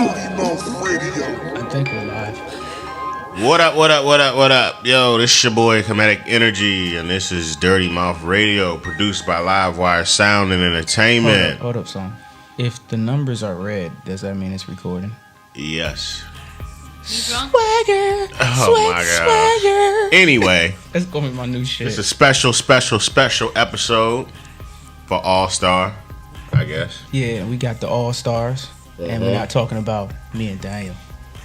I think we're live. What up, what up, what up, what up? Yo, this is your boy Kendake Energy, and this is Dirty Mouth Radio, produced by Livewire Sound and Entertainment. Hold up, son. If the numbers are red, does that mean it's recording? Yes. Swagger! Oh my god. Swagger! Anyway, That's gonna be my new shit. it's a special episode for All Star, I guess. Yeah, we got the All Stars, and we're not talking about me and Daniel.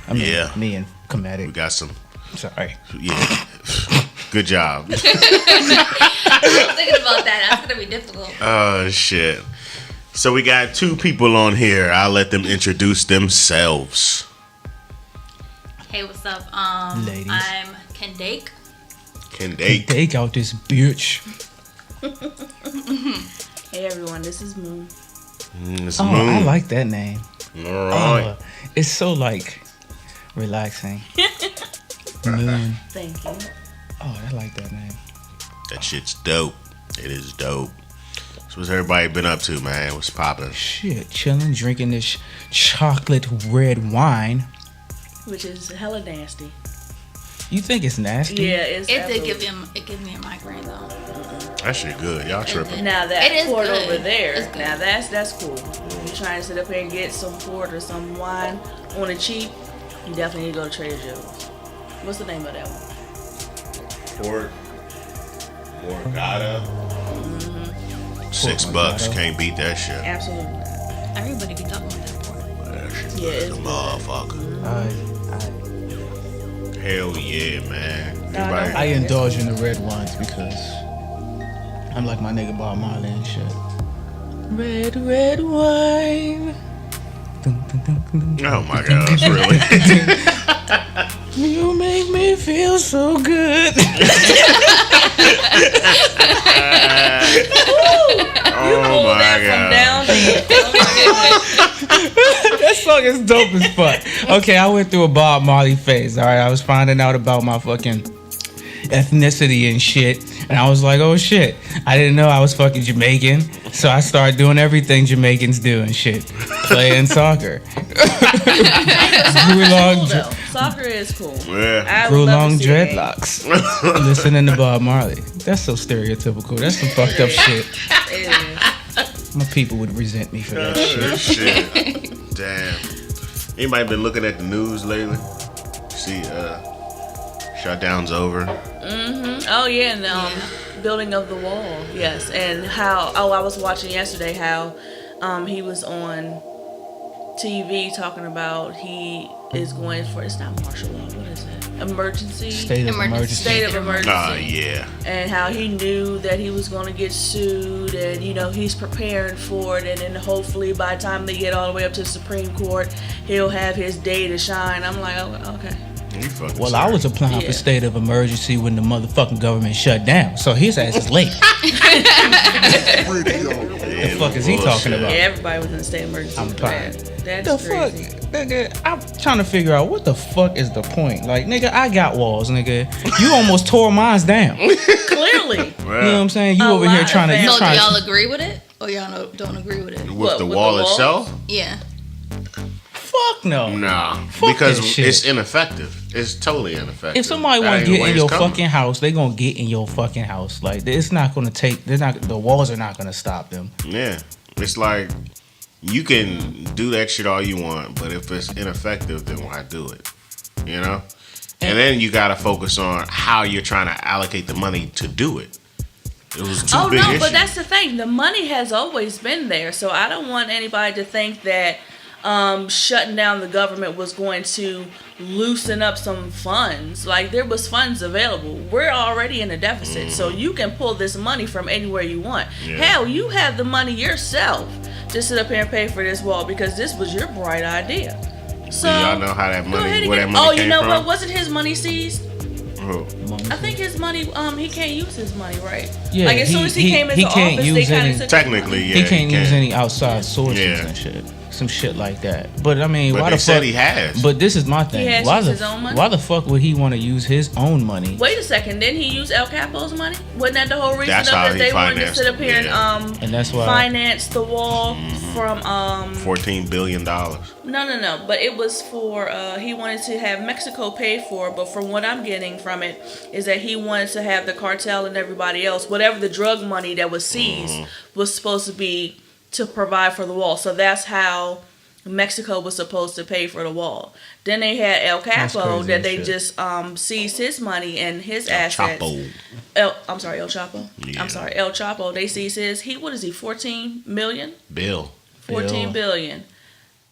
I mean, Yeah. me and Kendake. We got some. Sorry. Yeah. Good job. I was thinking about that. That's gonna be difficult. Oh shit. So we got two people on here. I'll let them introduce themselves. Hey, what's up? Ladies. I'm Kendake. Kendake. Take out this bitch. Hey everyone, this is Moon. It's Oh, Moon. I like that name. All right. It's so like relaxing. Moon. Thank you. Oh, I like that name. That shit's dope. It is dope. So what's everybody been up to, man? What's poppin'? Shit, chilling, drinking this chocolate red wine. Which is hella nasty. You think it's nasty? Yeah, it's It did absolute- give me a migraine though. That shit good. Y'all tripping. Now that It is port good. over there, It's good. now that's cool. You trying to sit up here and get some port or some wine on the cheap, you definitely need to go to Trader Joe's. What's the name of that one? Port Morgata. $6. Can't beat that shit. Absolutely not. Everybody be talking about that port. That shit Yeah, good as it's a good. motherfucker. Hell yeah, man. Everybody. I indulge in the red wines because I'm like my nigga Bob Marley and shit. Red wine. Dun, dun, dun, dun, dun. Oh my gosh, really? You make me feel so good. Oh my god. Down there. That song is dope as fuck. Okay, I went through a Bob Marley phase. All right, I was finding out about my fucking ethnicity and shit, and I was like, oh shit, I didn't know I was fucking Jamaican. So I started doing everything Jamaicans do and shit, playing soccer. Grew long, Cool, though. Soccer is cool. Yeah. I grew would love long to see a game. dreadlocks. Listening to Bob Marley. That's so stereotypical. That's some fucked up shit. It is. My people would resent me for that shit. Shit. Damn. Anybody been looking at the news lately? See, shutdown's over. Oh yeah, and building of the wall. Yes, and how? Oh, I was watching yesterday how he was on TV talking about he is going for, it's not martial law. What is it? Emergency. State of emergency. State of emergency. Yeah. And how he knew that he was going to get sued, and he's preparing for it, and then hopefully by the time they get all the way up to the Supreme Court, he'll have his day to shine. I'm like, oh, okay. You fucking Well, I was applying Yeah. for state of emergency when the motherfucking government shut down. So his ass is late. What the fuck is he talking about? Yeah, everybody was in a state of emergency. I'm for fine. that. The That's fuck, crazy. nigga? I'm trying to figure out what the fuck is the point. Like, nigga, I got walls, nigga. You almost tore mine down. You Clearly. know what I'm saying? You A over here lot trying to. of You So do trying y'all to. agree with it, or y'all don't agree with it? With What, the with wall the walls? itself? Yeah. Fuck no. Nah. Fuck Because that shit. it's ineffective. It's totally ineffective. If somebody That want ain't to the get way in it's your coming. fucking house, they gonna get in your fucking house. Like, it's not gonna take. The walls are not gonna stop them. Yeah. It's like, you can do that shit all you want, but if it's ineffective, then why do it? You know? And then you gotta focus on how you're trying to allocate the money to do it. It was too Oh big no, issue. but that's the thing. The money has always been there, so I don't want anybody to think that shutting down the government was going to loosen up some funds. Like, there was funds available. We're already in a deficit, so you can pull this money from anywhere you want. Yeah. Hell, you have the money yourself to sit up here and pay for this wall because this was your bright idea. So Do y'all know how that go money, ahead and where get- that money Oh, came you know from? what? Wasn't his money seized? Who? I think his money, he can't use his money, right? Yeah, like as soon as he came into can't office, use they kind any- of took Technically, yeah. he can't use can. any outside sources Yeah. and shit. Some shit like that. But I mean, But why they the said fuck? he has. But this is my thing. has Why used the his own money? why the fuck would he want to use his own money? Wait a second, didn't he use El Capo's money? Wasn't that the whole reason That's of how that he they wanted to financed sit up here it, yeah. and And that's why finance the wall from $14 billion. No, No. But it was for he wanted to have Mexico pay for it. But from what I'm getting from it is that he wanted to have the cartel and everybody else, whatever the drug money that was seized was supposed to be to provide for the wall. So that's how Mexico was supposed to pay for the wall. Then they had El Capo that they just seized his money and his assets. Chapo. El Chapo. Yeah. I'm sorry, El Chapo. They seized his. What is he? 14 million. Bill. 14 billion.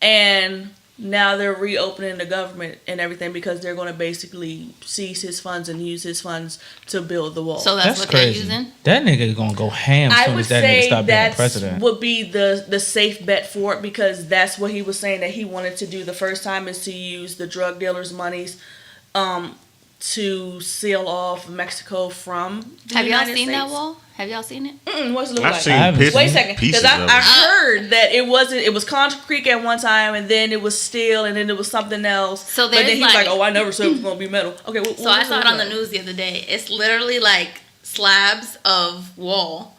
And now they're reopening the government and everything because they're going to basically seize his funds and use his funds to build the wall. So that's what crazy. they're using? That nigga gonna go ham as I soon would as that nigga say stop being that president. would be the safe bet for it because that's what he was saying that he wanted to do the first time is to use the drug dealers' monies to seal off Mexico from the Have y'all United seen States. that wall? Have y'all seen it? What's it look I've like? seen pieces, Wait a second, because pieces of I it. heard that it was concrete at one time, and then it was steel, and then it was something else. So but then there's he was like, like- "Oh, I never said it was gonna be metal." Okay, So I saw it on the news the other day. It's literally like slabs of wall,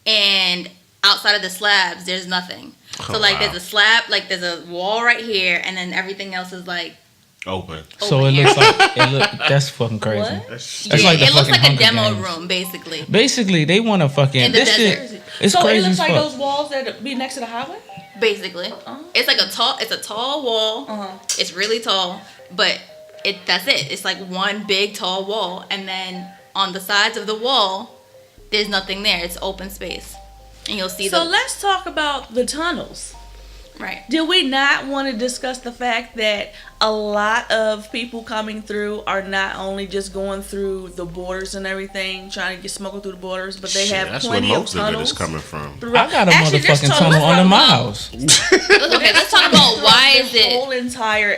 and outside of the slabs, there's nothing. So like there's a slab, like there's a wall right here, and then everything else is like Open. So over it here. looks like that's fucking crazy. What? That's That's yeah, like the it looks fucking like a Hunger demo Games. room, basically. Basically, they want to fucking In the this desert. shit. It's so crazy it looks as like fuck. those walls that be next to the highway. Basically, it's like it's a tall wall. It's really tall, but that's it. It's like one big tall wall, and then on the sides of the wall, there's nothing there. It's open space, and you'll see So let's talk about the tunnels. right. Did we not want to discuss the fact that a lot of people coming through are not only just going through the borders and everything, trying to get smuggled through the borders, but they have that's where plenty of most of it tunnels. is coming from. I got a Actually, there's motherfucking tunnels tunnel under from, my house. Okay, let's talk about why is the it. whole entire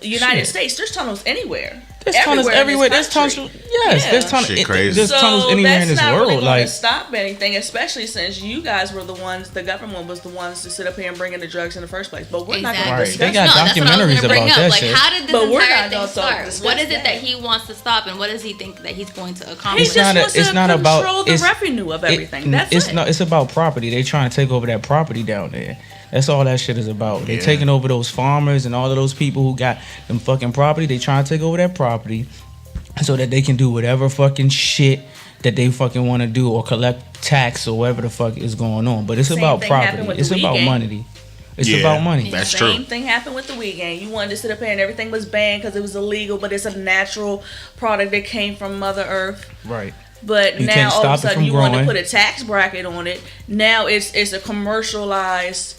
United Shit. States. There's tunnels anywhere. There's tunnels everywhere. There's tunnels. Yes, Yeah. there's tunnels. Shit crazy. There's tunnels anywhere in this that's not world. really going Like to stop anything, especially since you guys were the ones, the government was the ones to sit up here and bring in the drugs in the first place. But we're not going to Right. discuss They got No, that's what I was documentaries gonna bring about up. that Like, shit. how did this But we're entire not thing gonna start? discuss What is it that. that he wants to stop, and what does he think that he's going to He accomplish? It's just not a- wants it's to not about- control the it's- revenue of everything. That's it's it. not. It's about property. They trying to take over that property down there. That's all that shit is about. They Yeah. taking over those farmers and all of those people who got them fucking property. They trying to take over that property so that they can do whatever fucking shit that they fucking want to do or collect tax or whatever the fuck is going on. But it's Same about thing happened property. with It's the Wii about game. money. It's Yeah. about money. That's Same true. thing happened with the Wii game. You wanted to sit up here and everything was banned because it was illegal, but it's a natural product that came from Mother Earth. Right. But You now can't all of stop a it sudden from you want to growing. put a tax bracket on it. Now it's a commercialized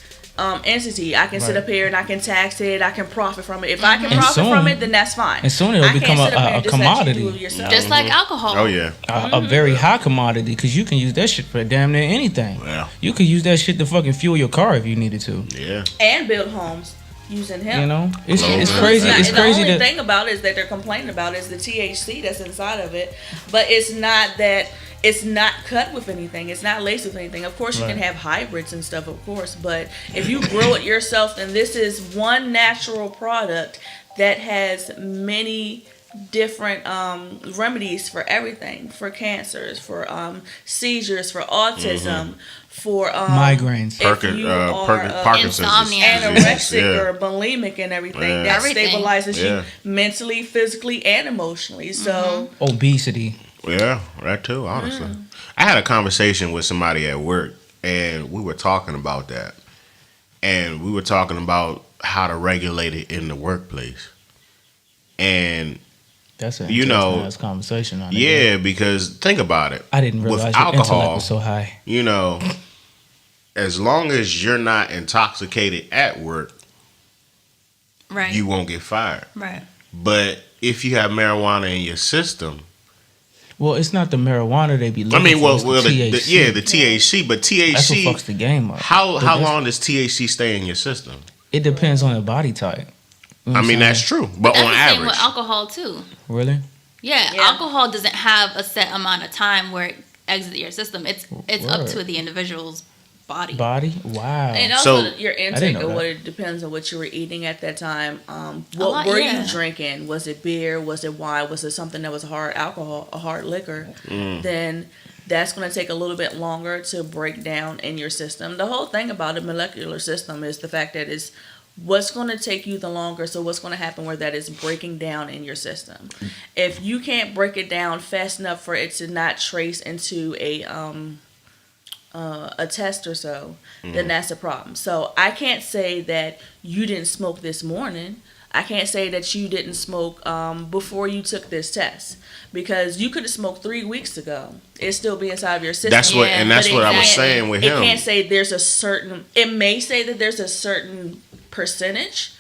entity. I can sit Right. up here and I can tax it. I can profit from it. If I can And profit soon- from it, then that's fine. and soon it'll I can't become sit up here a and just let you commodity. do it yourself. Just like alcohol. Oh yeah. A very high commodity because you can use that shit for damn near anything. Yeah. You could use that shit to fucking fuel your car if you needed to. Yeah. And build homes using hemp. You know, it's Mhm. crazy. Not- It's the crazy only that thing about it is that they're complaining about is the THC that's inside of it, but it's not that it's not cut with anything. It's not laced with anything. Of course, you can Right. have hybrids and stuff, of course, but if you grow it yourself, then this is one natural product that has many different remedies for everything, for cancers, for seizures, for autism, for migraines. if you are, Parkinson's insomnia. disease. anorexic Yeah. or bulimic and everything. Yeah. That Everything. stabilizes Yeah. you mentally, physically, and emotionally. So Obesity. Yeah, that too, honestly. I had a conversation with somebody at work, and we were talking about that. And we were talking about how to regulate it in the workplace. And That's a You know, nice conversation on it. yeah, because think about it. I didn't realize with your intellect alcohol, was so high. you know, as long as you're not intoxicated at work, Right. you won't get fired. Right. But if you have marijuana in your system, Well, it's not the marijuana they be I looking mean, for. well, it's the well, THC. the THC, but That's what THC, fucks the game up. how But how that's- long does THC stay in your system? It depends on the body type. You know I what mean, I'm that's saying? true, but That's on the same average, with alcohol too. Really. Yeah, Yeah. alcohol doesn't have a set amount of time where it exits your system. It's up Word. to the individual's body. Body. Wow. and also So- your didn't intake know of that. what it depends on what you were eating at that time. What lot, were yeah. you drinking? Was it beer? Was it wine? Was it something that was hard alcohol, a hard liquor? Then that's going to take a little bit longer to break down in your system. The whole thing about a molecular system is the fact that it's what's going to take you the longer? So what's going to happen where that is breaking down in your system? If you can't break it down fast enough for it to not trace into a test or so, then that's a problem. So I can't say that you didn't smoke this morning. I can't say that you didn't smoke before you took this test, because you could have smoked 3 weeks ago. It'd still be inside of your system. That's what, and that's what I was saying with him. It can't say there's a certain. It may say that there's a certain percentage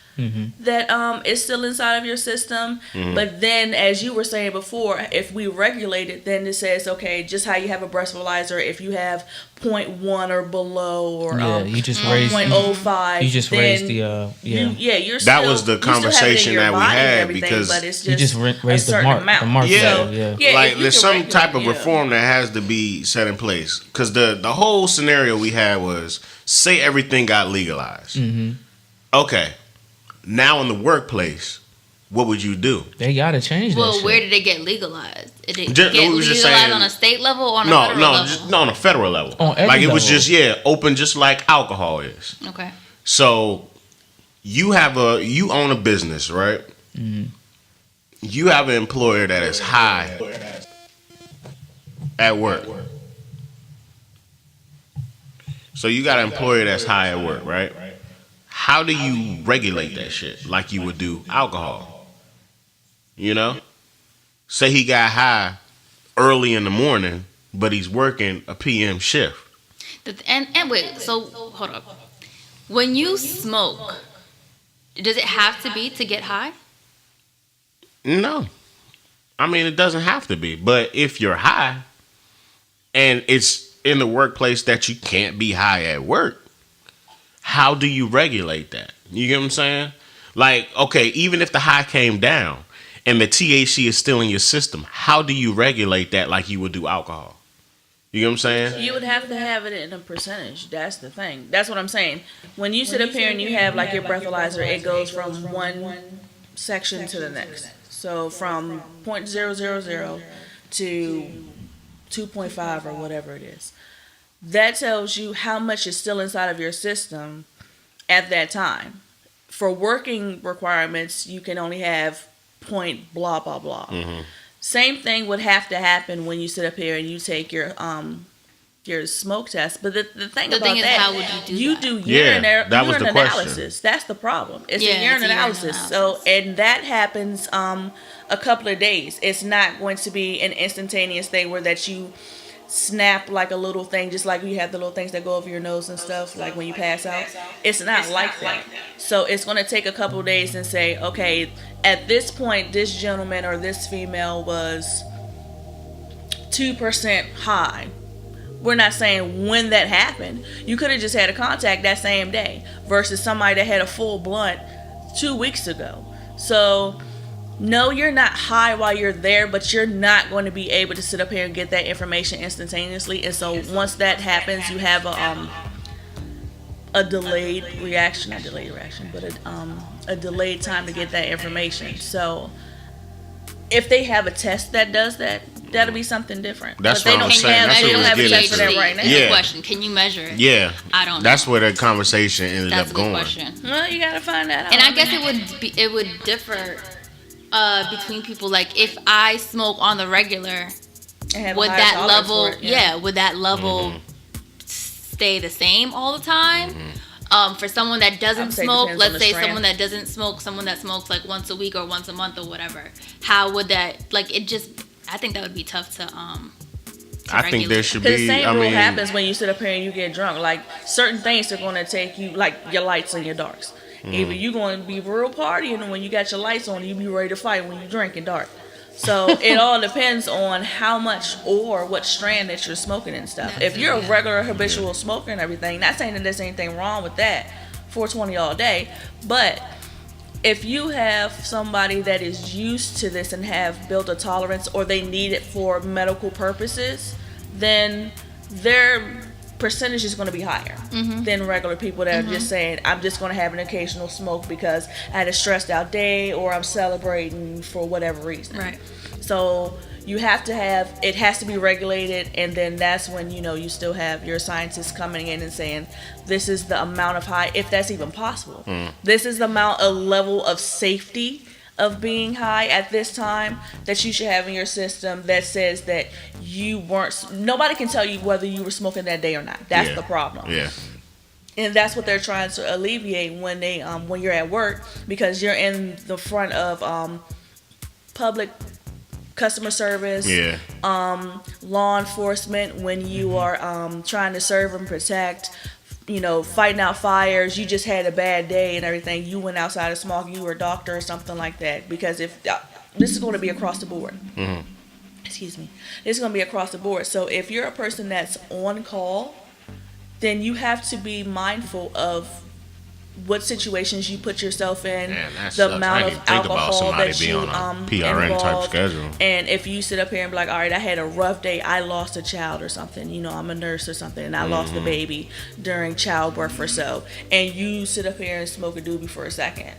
that is still inside of your system. But then, as you were saying before, if we regulate it, then it says, okay, just how you have a breathalyzer, if you have 0.1 or below, or you just raised 0.05, you just raised the you're that still, was the conversation that we had, because but it's you just raised the mark. Amount. The mark like there's some type of reform that has to be set in place, because the whole scenario we had was, say everything got legalized. Okay, now in the workplace, what would you do? They gotta change that. Well, where did it get legalized? Did it get legalized on a state level or on a federal level? On a federal level. On every like it was level. just open, just like alcohol is. Okay. So you own a business, right? You have an employer that is high at work. So you got an employer that's high at work, right? How do you regulate that shit like you would do alcohol? You know? Say he got high early in the morning, but he's working a PM shift. And wait, so hold up. When you smoke, does it have to be to get high? No. I mean, it doesn't have to be. But if you're high and it's in the workplace that you can't be high at work, how do you regulate that? You get what I'm saying? Like, okay, even if the high came down and the THC is still in your system, how do you regulate that like you would do alcohol? You get what I'm saying? You would have to have it in a percentage. That's the thing. That's what I'm saying. When you sit up here and you have like your breathalyzer, it goes from one section to the next. So from 0.000 to 2.5 or whatever it is. That tells you how much is still inside of your system at that time. For working requirements, you can only have point blah, blah, blah. Same thing would have to happen when you sit up here and you take your smoke test. But the thing about is, that, how would you do that? urine the analysis. That's the problem. It's a urine analysis. So, and that happens a couple of days. It's not going to be an instantaneous thing where that you snap like a little thing, just like you have the little things that go over your nose and stuff, like when you pass out. It's not like that. So it's going to take a couple of days and say, okay, at this point, this gentleman or this female was 2% high. We're not saying when that happened. You could have just had a contact that same day versus somebody that had a full blunt 2 weeks ago. So no, you're not high while you're there, but you're not going to be able to sit up here and get that information instantaneously. And so once that happens, you have a delayed reaction, not delayed reaction, but a delayed time to get that information. So if they have a test that does that, that'll be something different. That's but what I'm saying. That's they what don't have a test for that right now. That's the question. Can you measure it? Yeah. I don't know. That's where the conversation ended up going. That's a good question. Well, you gotta find that out. And I guess it would differ between people. Like if I smoke on the regular, would that level would that level stay the same all the time? For someone that doesn't smoke, let's say someone that doesn't smoke, someone that smokes like once a week or once a month or whatever, how would that, like, it just, I think that would be tough to I think there should be. The same rule happens when you sit up here and you get drunk. Like certain things are going to take you, like your lights and your darks. Either you're going to be real partying, and when you got your lights on, you be ready to fight when you drink and dark. So it all depends on how much or what strand that you're smoking and stuff. If you're a regular habitual smoker and everything, not saying that there's anything wrong with that, 420 all day. But if you have somebody that is used to this and have built a tolerance, or they need it for medical purposes, then their percentage is going to be higher than regular people that are just saying, I'm just going to have an occasional smoke because I had a stressed out day or I'm celebrating for whatever reason. Right. So it has to be regulated, and then that's when you still have your scientists coming in and saying this is the amount of high, if that's even possible. This is the amount of level of safety of being high at this time that you should have in your system that says that nobody can tell you whether you were smoking that day or not. That's the problem. Yeah. And that's what they're trying to alleviate when they when you're at work, because you're in the front of public customer service, law enforcement, when you are trying to serve and protect, fighting out fires. You just had a bad day and everything. You went outside of smoke. You were a doctor or something like that. Because if this is going to be across the board. Excuse me. This is going to be across the board. So if you're a person that's on call, then you have to be mindful of what situations you put yourself in, the amount of alcohol that you PRN type schedule. And if you sit up here and be like, all right, I had a rough day, I lost a child or something, I'm a nurse or something, and I lost a baby during childbirth or so, and you sit up here and smoke a doobie for a second,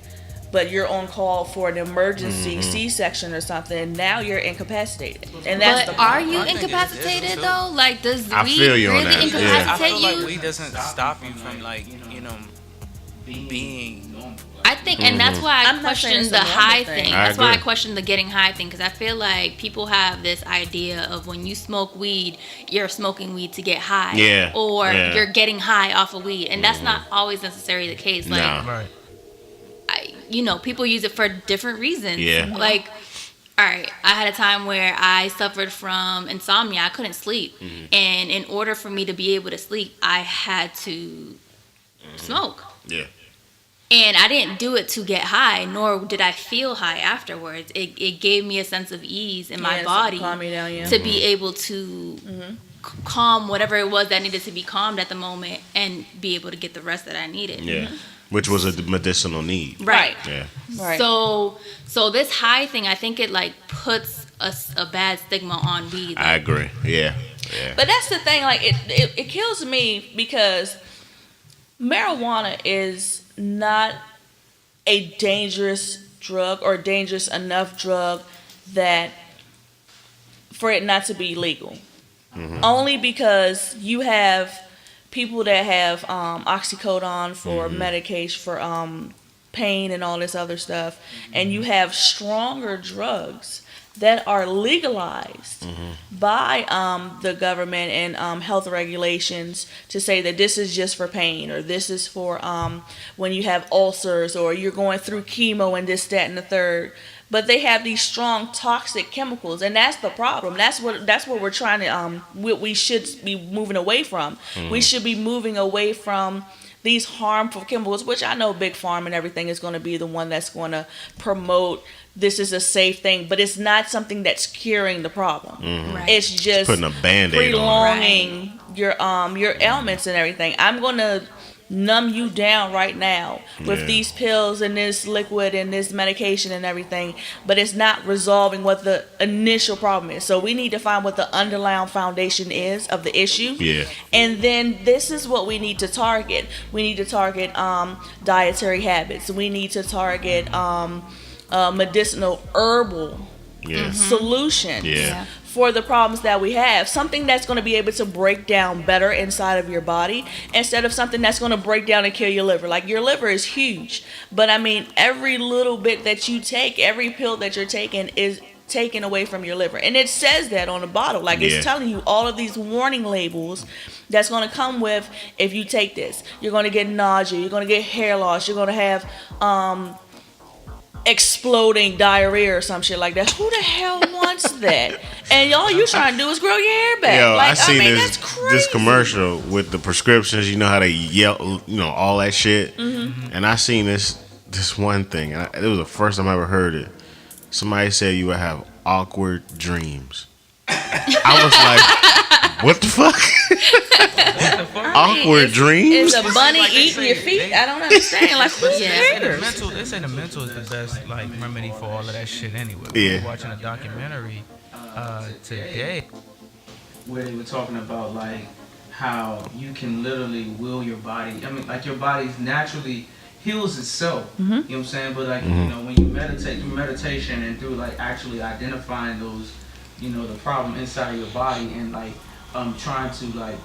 but you're on call for an emergency C-section or something, now you're incapacitated. And that's but are you incapacitated though? Like, does weed really incapacitate I feel you? like weed doesn't stop you from being normal. I think, and that's why I question the high thing. That's why I agree. question the getting high thing, because I feel like people have this idea of when you smoke weed, you're smoking weed to get high, or you're getting high off of weed, and that's not always necessarily the case. Like, Right. People use it for different reasons. Yeah. Like, all right, I had a time where I suffered from insomnia. I couldn't sleep, and in order for me to be able to sleep, I had to smoke. Yeah. And I didn't do it to get high, nor did I feel high afterwards. It gave me a sense of ease in my body calm me down, to be able to calm whatever it was that needed to be calmed at the moment and be able to get the rest that I needed. Yeah. Which was a medicinal need. Right. Yeah. Right. So this high thing, I think it like puts a bad stigma on weed. I agree. Yeah. But that's the thing, like it kills me because marijuana is not a dangerous drug or dangerous enough drug that for it not to be legal. Only because you have people that have oxycodone for medication for pain and all this other stuff, and you have stronger drugs that are legalized by the government and health regulations to say that this is just for pain, or this is for when you have ulcers, or you're going through chemo and this, that, and the third. But they have these strong toxic chemicals, and that's the problem. That's what we're trying to we should be moving away from. We should be moving away from these harmful chemicals, which I know Big Pharma and everything is going to be the one that's going to promote this is a safe thing, but it's not something that's curing the problem. Right. It's just Putting a Band-Aid on it. prolonging your ailments and everything. I'm going to numb you down right now with these pills and this liquid and this medication and everything, but it's not resolving what the initial problem is. So we need to find what the underlying foundation is of the issue. Yeah. And then this is what we need to target. We need to target dietary habits. We need to target medicinal herbal solutions. Yeah. For the problems that we have, something that's going to be able to break down better inside of your body instead of something that's going to break down and kill your liver. Like, your liver is huge, but I mean, every little bit that you take, every pill that you're taking is taken away from your liver, and it says that on the bottle. Like, it's telling you all of these warning labels that's going to come with, if you take this, you're going to get nausea, you're going to get hair loss, you're going to have exploding diarrhea or some shit like that. Who the hell wants that? And all you trying to do is grow your hair back. Yo, like, I seen that's crazy. this commercial with the prescriptions. You know how they yell, all that shit. And I seen this one thing. And it was the first time I ever heard it. Somebody said you would have awkward dreams. I was like, what the fuck? Awkward dreams? Is a bunny eating your feet? I don't understand. Like, who cares? They say the mental is the best remedy for all of that shit anyway. Yeah. We were watching a documentary today where they were talking about how you can literally will your body. I mean, your body naturally heals itself. You know what I'm saying? But when you meditate, through meditation and through actually identifying the problem inside of your body, and like trying to like,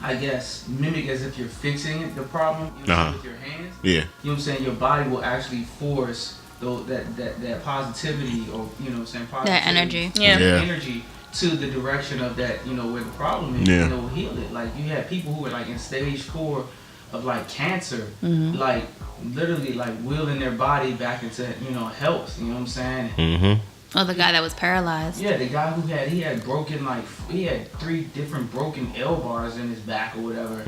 I guess, mimic as if you're fixing it, the problem, with your hands. Yeah. You know what I'm saying? Your body will actually force that positivity, or positivity, that energy. Energy to the direction of that, where the problem is, and it will heal it. Like, you have people who are like in stage 4 of like cancer, like literally like wheeling their body back into health. You know what I'm saying? Oh, the guy that was paralyzed. Yeah, the guy who had broken, like, he had 3 different broken L bars in his back or whatever,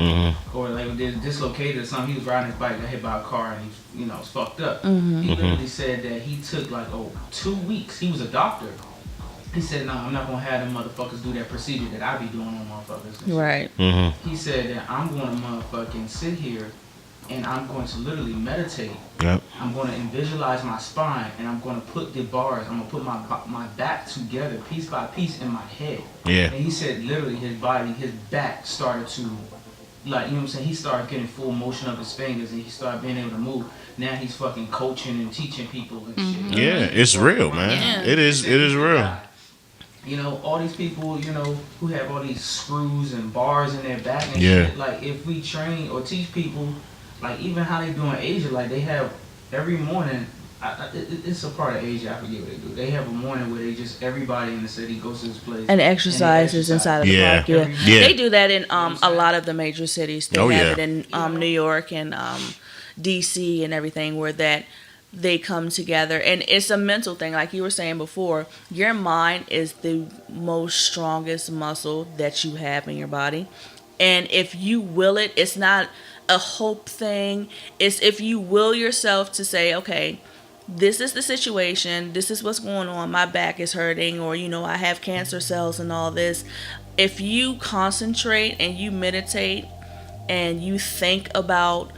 or like dislocated or something. He was riding his bike, got hit by a car, and he was fucked up. He literally said that he took like 2 weeks. He was a doctor. He said, "No, I'm not gonna have them motherfuckers do that procedure that I be doing on motherfuckers." Right. He said that I'm gonna motherfucking sit here, and I'm going to literally meditate. Yep. I'm going to visualize my spine, and I'm going to put the bars, I'm going to put my back together piece by piece in my head. Yeah. And he said literally his back started to, like, he started getting full motion of his fingers, and he started being able to move. Now he's fucking coaching and teaching people and shit. Yeah, it's real, man. Yeah. It is real. All these people, who have all these screws and bars in their back and Yeah. shit, like, if we train or teach people, like, even how they do in Asia, like, they have every morning, it's a part of Asia, I forget what they do. They have a morning where they just, everybody in the city goes to this place. And exercises inside of the park. Yeah. They do that in a lot of the major cities. They have it in New York and DC and everything, where that they come together, and it's a mental thing. Like you were saying before, your mind is the most strongest muscle that you have in your body, and if you will it, it's not a hope thing. It's if you will yourself to say, okay, this is the situation, this is what's going on, my back is hurting, or I have cancer cells and all this. If you concentrate and you meditate and you think about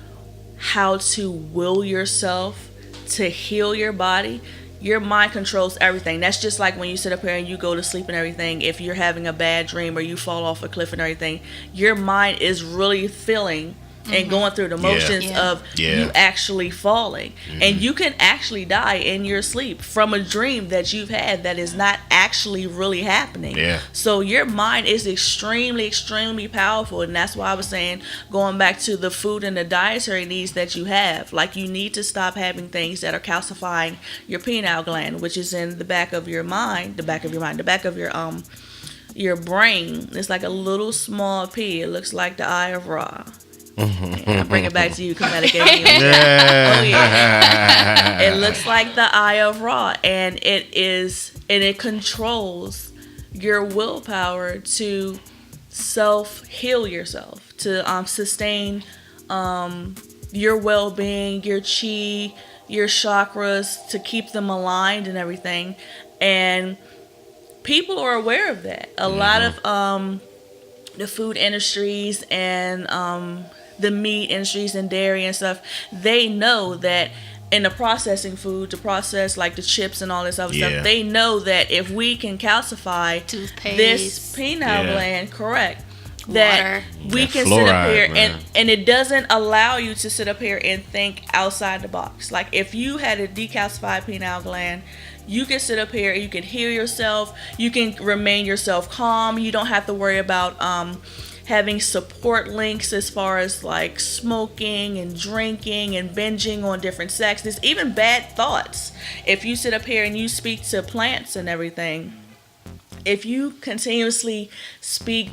how to will yourself to heal your body, your mind controls everything. That's just like when you sit up here and you go to sleep and everything. If you're having a bad dream or you fall off a cliff and everything, your mind is really feeling and going through the motions of you actually falling. And you can actually die in your sleep from a dream that you've had that is not actually really happening. So your mind is extremely, extremely powerful. And that's why I was saying, going back to the food and the dietary needs that you have, like, you need to stop having things that are calcifying your pineal gland, which is in the back of your mind, the back of your brain. It's like a little small pea. It looks like the eye of Ra. I'll bring it back to you, Kendake. It looks like the eye of Ra, and it controls your willpower to self-heal yourself, to sustain your well-being, your chi, your chakras, to keep them aligned and everything. And people are aware of that. A lot of the food industries and the meat industries and dairy and stuff, they know that in the processing food, to process like the chips and all this other stuff, they know that if we can calcify this pineal gland, that we can sit up here and it doesn't allow you to sit up here and think outside the box. Like, if you had a decalcified pineal gland, you can sit up here and you can heal yourself. You can remain yourself calm. You don't have to worry about having support links as far as like smoking and drinking and binging on different sex. There's even bad thoughts. If you sit up here and you speak to plants and everything, if you continuously speak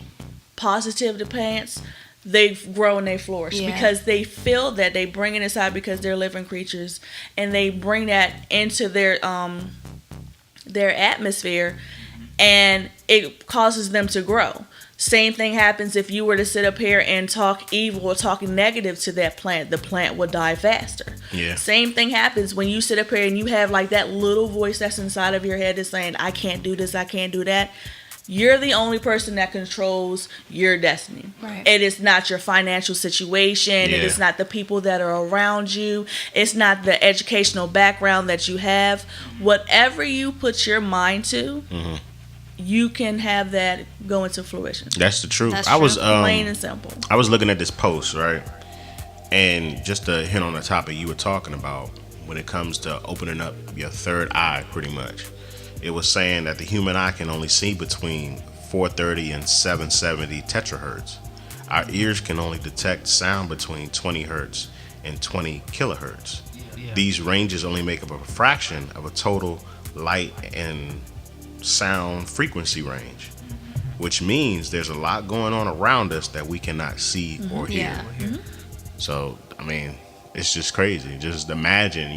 positive to plants, they grow and they flourish because they feel that they bring it inside, because they're living creatures, and they bring that into their atmosphere, and it causes them to grow. Same thing happens if you were to sit up here and talk evil or talk negative to that plant. The plant will die faster. Same thing happens when you sit up here and you have like that little voice that's inside of your head that's saying, I can't do this, I can't do that. You're the only person that controls your destiny. It is not your financial situation. It is not the people that are around you. It's not the educational background that you have. Whatever you put your mind to, you can have that go into fruition. That's the truth. That's was plain and simple. I was looking at this post, right? And just to hit on the topic you were talking about when it comes to opening up your third eye, pretty much. it was saying that the human eye can only see between 430 and 770 tetrahertz. Our ears can only detect sound between 20 hertz and 20 kilohertz. Yeah. These ranges only make up a fraction of a total light and sound frequency range, which means there's a lot going on around us that we cannot see or hear. Yeah. So, I mean, it's just crazy. Just imagine,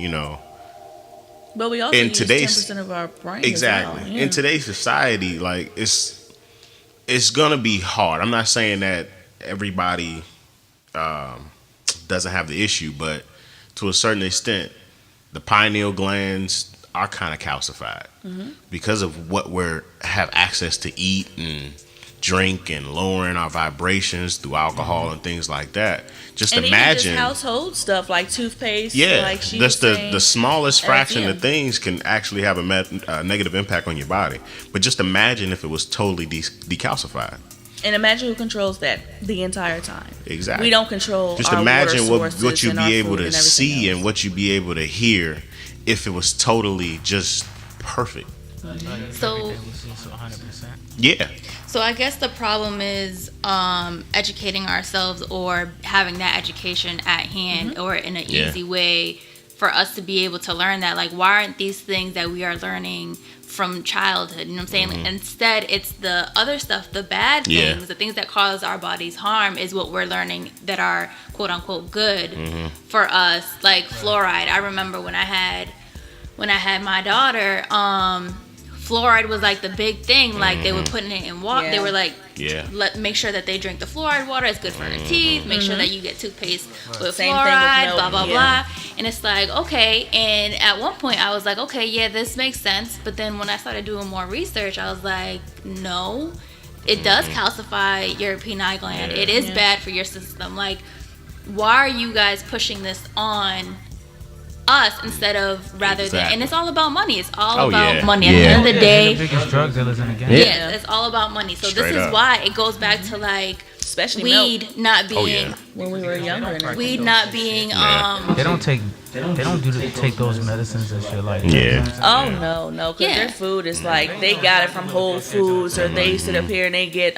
But we also in use today's 10% of our brain. exactly As well. in today's society, like it's gonna be hard. I'm not saying that everybody doesn't have the issue, but to a certain extent, the pineal glands are kind of calcified because of what we have access to eat and drink and lowering our vibrations through alcohol and things like that. Just and imagine even just household stuff like toothpaste. yeah, like she that's was saying, the smallest fraction yeah. of things can actually have a negative impact on your body. But just imagine if it was totally decalcified. And imagine who controls that the entire time. Exactly. We don't control. Just our imagine water what you'd and our be able food to and everything see else. and what you'd be able to hear if it was totally just perfect. So- Everything was just 100%. Yeah. So I guess the problem is educating ourselves or having that education at hand or in an Yeah. easy way for us to be able to learn that. Like, why aren't these things that we are learning from childhood? You know what I'm saying? Like, instead, it's the other stuff, the bad Yeah. things, the things that cause our bodies harm is what we're learning that are quote unquote good for us. Like fluoride. I remember when I had my daughter, fluoride was like the big thing. Like they were putting it in water. Yeah. They were like, Yeah. make sure that they drink the fluoride water. It's good for their teeth. Make sure that you get toothpaste with Same thing with fluoride. milk, Blah blah yeah. blah. And it's like, okay. And at one point, I was like, okay, yeah, this makes sense. But then when I started doing more research, I was like, no, it does calcify your penile gland. Yeah. It is Yeah. bad for your system. Like, why are you guys pushing this on us instead of rather than? Exactly. And it's all about money. It's all Oh, about yeah. money. At Yeah. the end of the They're day, the biggest drug dealers in the game. Yeah. yes, it's all about money. So Straight this is up. why it goes back to like Especially weed milk. not being Oh, yeah. When we were younger. And everything. weed not being Yeah. They don't take take those medicines and shit like that. Yeah. You know what I'm saying? Oh no, because Yeah. their food is like they got it from Whole Foods, or they sit up here and they get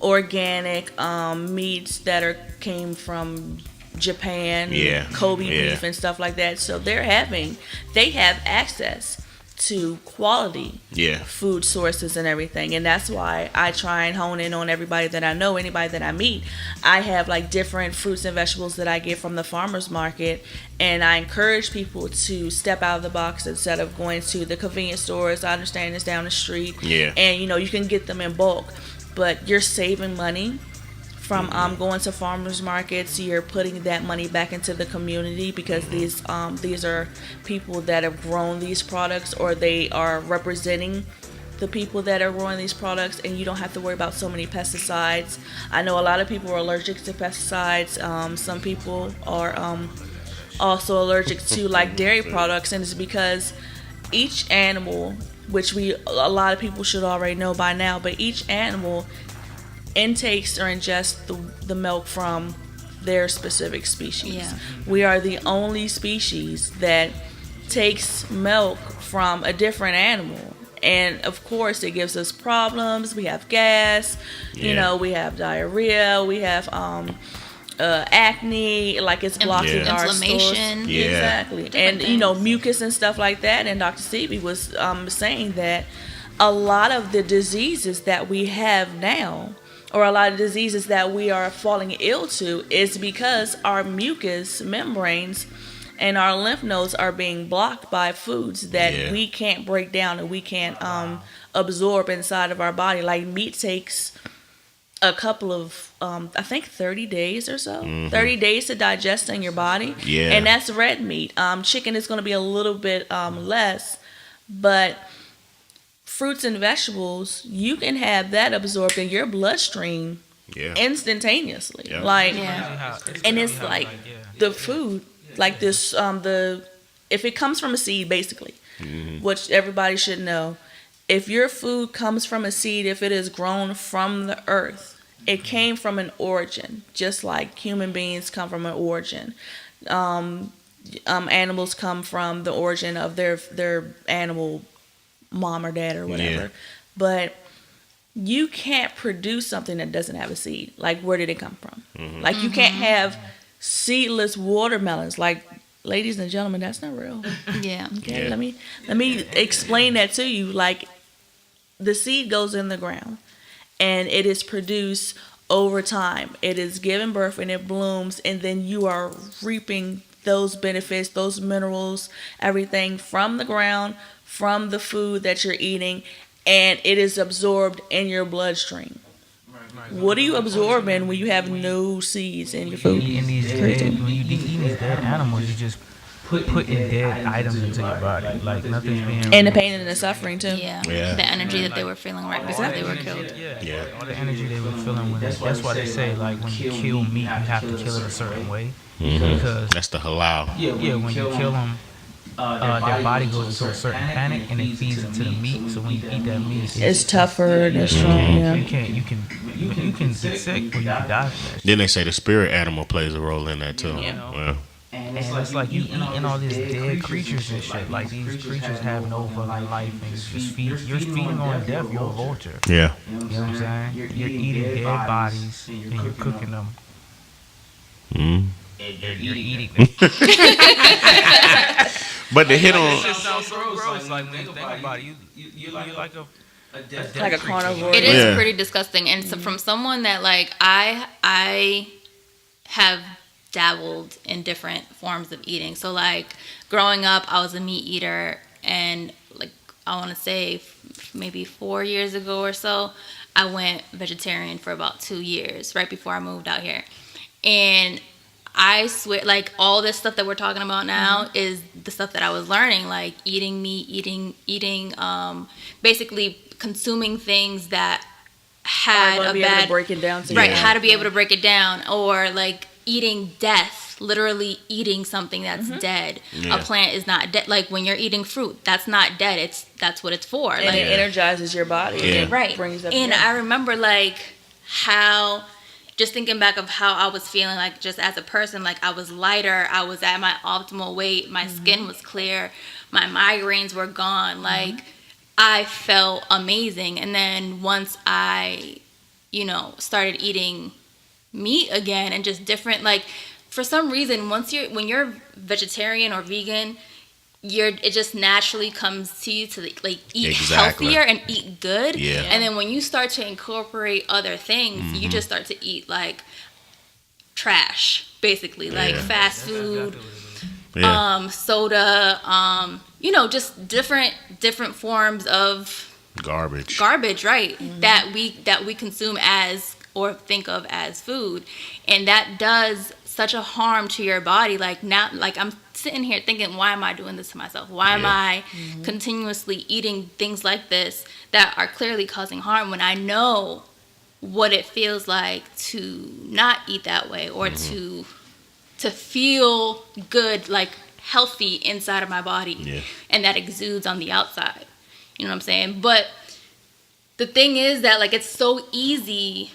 organic meats that came from Japan, Yeah. Kobe Yeah. beef and stuff like that. So they have access to quality Yeah. food sources and everything, and that's why I try and hone in on everybody that I know, anybody that I meet. I have like different fruits and vegetables that I get from the farmers market, and I encourage people to step out of the box instead of going to the convenience stores. I understand it's down the street, Yeah. and you can get them in bulk, but you're saving money from going to farmers markets. You're putting that money back into the community because these are people that have grown these products, or they are representing the people that are growing these products, and you don't have to worry about so many pesticides. I know a lot of people are allergic to pesticides. Some people are also allergic to like dairy products, and it's because each animal, which a lot of people should already know by now, but each animal intakes or ingests the milk from their specific species. Yeah. We are the only species that takes milk from a different animal. And of course, it gives us problems. We have gas, Yeah. we have diarrhea, we have acne, like it's blocking Yeah. our Inflammation. stores. Yeah. Exactly. Different And things. mucus and stuff like that. And Dr. Sebi was saying that a lot of the diseases that we have now, or a lot of diseases that we are falling ill to, is because our mucous membranes and our lymph nodes are being blocked by foods that Yeah. we can't break down and we can't absorb inside of our body. Like meat takes a couple of I think 30 days or so, 30 days to digest in your body. Yeah. And that's red meat. Chicken is going to be a little bit less, but fruits and vegetables, you can have that absorbed in your bloodstream Yeah. instantaneously. Yeah. Like, Yeah. and it's like the food, like this, if it comes from a seed, basically, which everybody should know, if your food comes from a seed, if it is grown from the earth, it came from an origin, just like human beings come from an origin. Animals come from the origin of their animal mom or dad or whatever. But you can't produce something that doesn't have a seed. Like, where did it come from? Like, you can't have seedless watermelons. Like, ladies and gentlemen, that's not real. Yeah. Okay, let me explain that to you. Like, the seed goes in the ground, and it is produced over time. It is given birth, and it blooms, and then you are reaping those benefits, those minerals, everything from the ground, from the food that you're eating, and it is absorbed in your bloodstream. What are you absorbing when you have no seeds in your food? In these when you eat these dead animals, you just putting dead items into your body. Like, nothing's being... And the pain and the suffering, too. Yeah. The energy that they were feeling right before they were killed. Yeah. All the energy they were feeling when that's why they say, like, when you kill meat, you have to kill it a certain way. Because that's the halal. Yeah, when you kill them, their body goes into a certain panic and it feeds into the meat. So when you eat that meat, it's tougher and it's strong. Yeah. You can get sick or you can die from that. Then they say the spirit animal plays a role in that too. Yeah. And it's like you eating all these dead creatures and shit. Like, these creatures have no fucking life, and you're feeding on death. You're a vulture. Yeah. You know what I'm saying? You're eating dead bodies and you're cooking them. And you're eating them. But the hit on... It sounds so gross. Like, when you think about it, you're like a carnivore. It is pretty disgusting. And so from someone that, like, I have dabbled in different forms of eating. So, like, growing up, I was a meat eater, and, like, I want to say maybe 4 years ago or so, I went vegetarian for about 2 years, right before I moved out here. And I swear, like, all this stuff that we're talking about now is the stuff that I was learning, like eating meat, eating, basically consuming things that had a bad... Able to break it down. Right, how to be able to break it down, or, like, eating death, literally eating something that's dead. A plant is not dead. Like, when you're eating fruit, that's not dead. That's what it's for. And like, it energizes your body. Yeah. Right. Brings up and I remember, like, how, just thinking back of how I was feeling, like, just as a person, like, I was lighter, I was at my optimal weight, my skin was clear, my migraines were gone, like, I felt amazing. And then once I, started eating meat again and just different, like, for some reason, when you're vegetarian or vegan, it just naturally comes to you to, like, eat healthier and eat good. And then when you start to incorporate other things, you just start to eat, like, trash, basically, like fast food, soda, just different forms of garbage, right? That we consume as, or think of as, food, and that does such a harm to your body. Like, now, like, I'm sitting here thinking, why am I doing this to myself? Why am I continuously eating things like this that are clearly causing harm, when I know what it feels like to not eat that way, or to feel good, like, healthy inside of my body, and that exudes on the outside. You know what I'm saying? But the thing is that, like, it's so easy.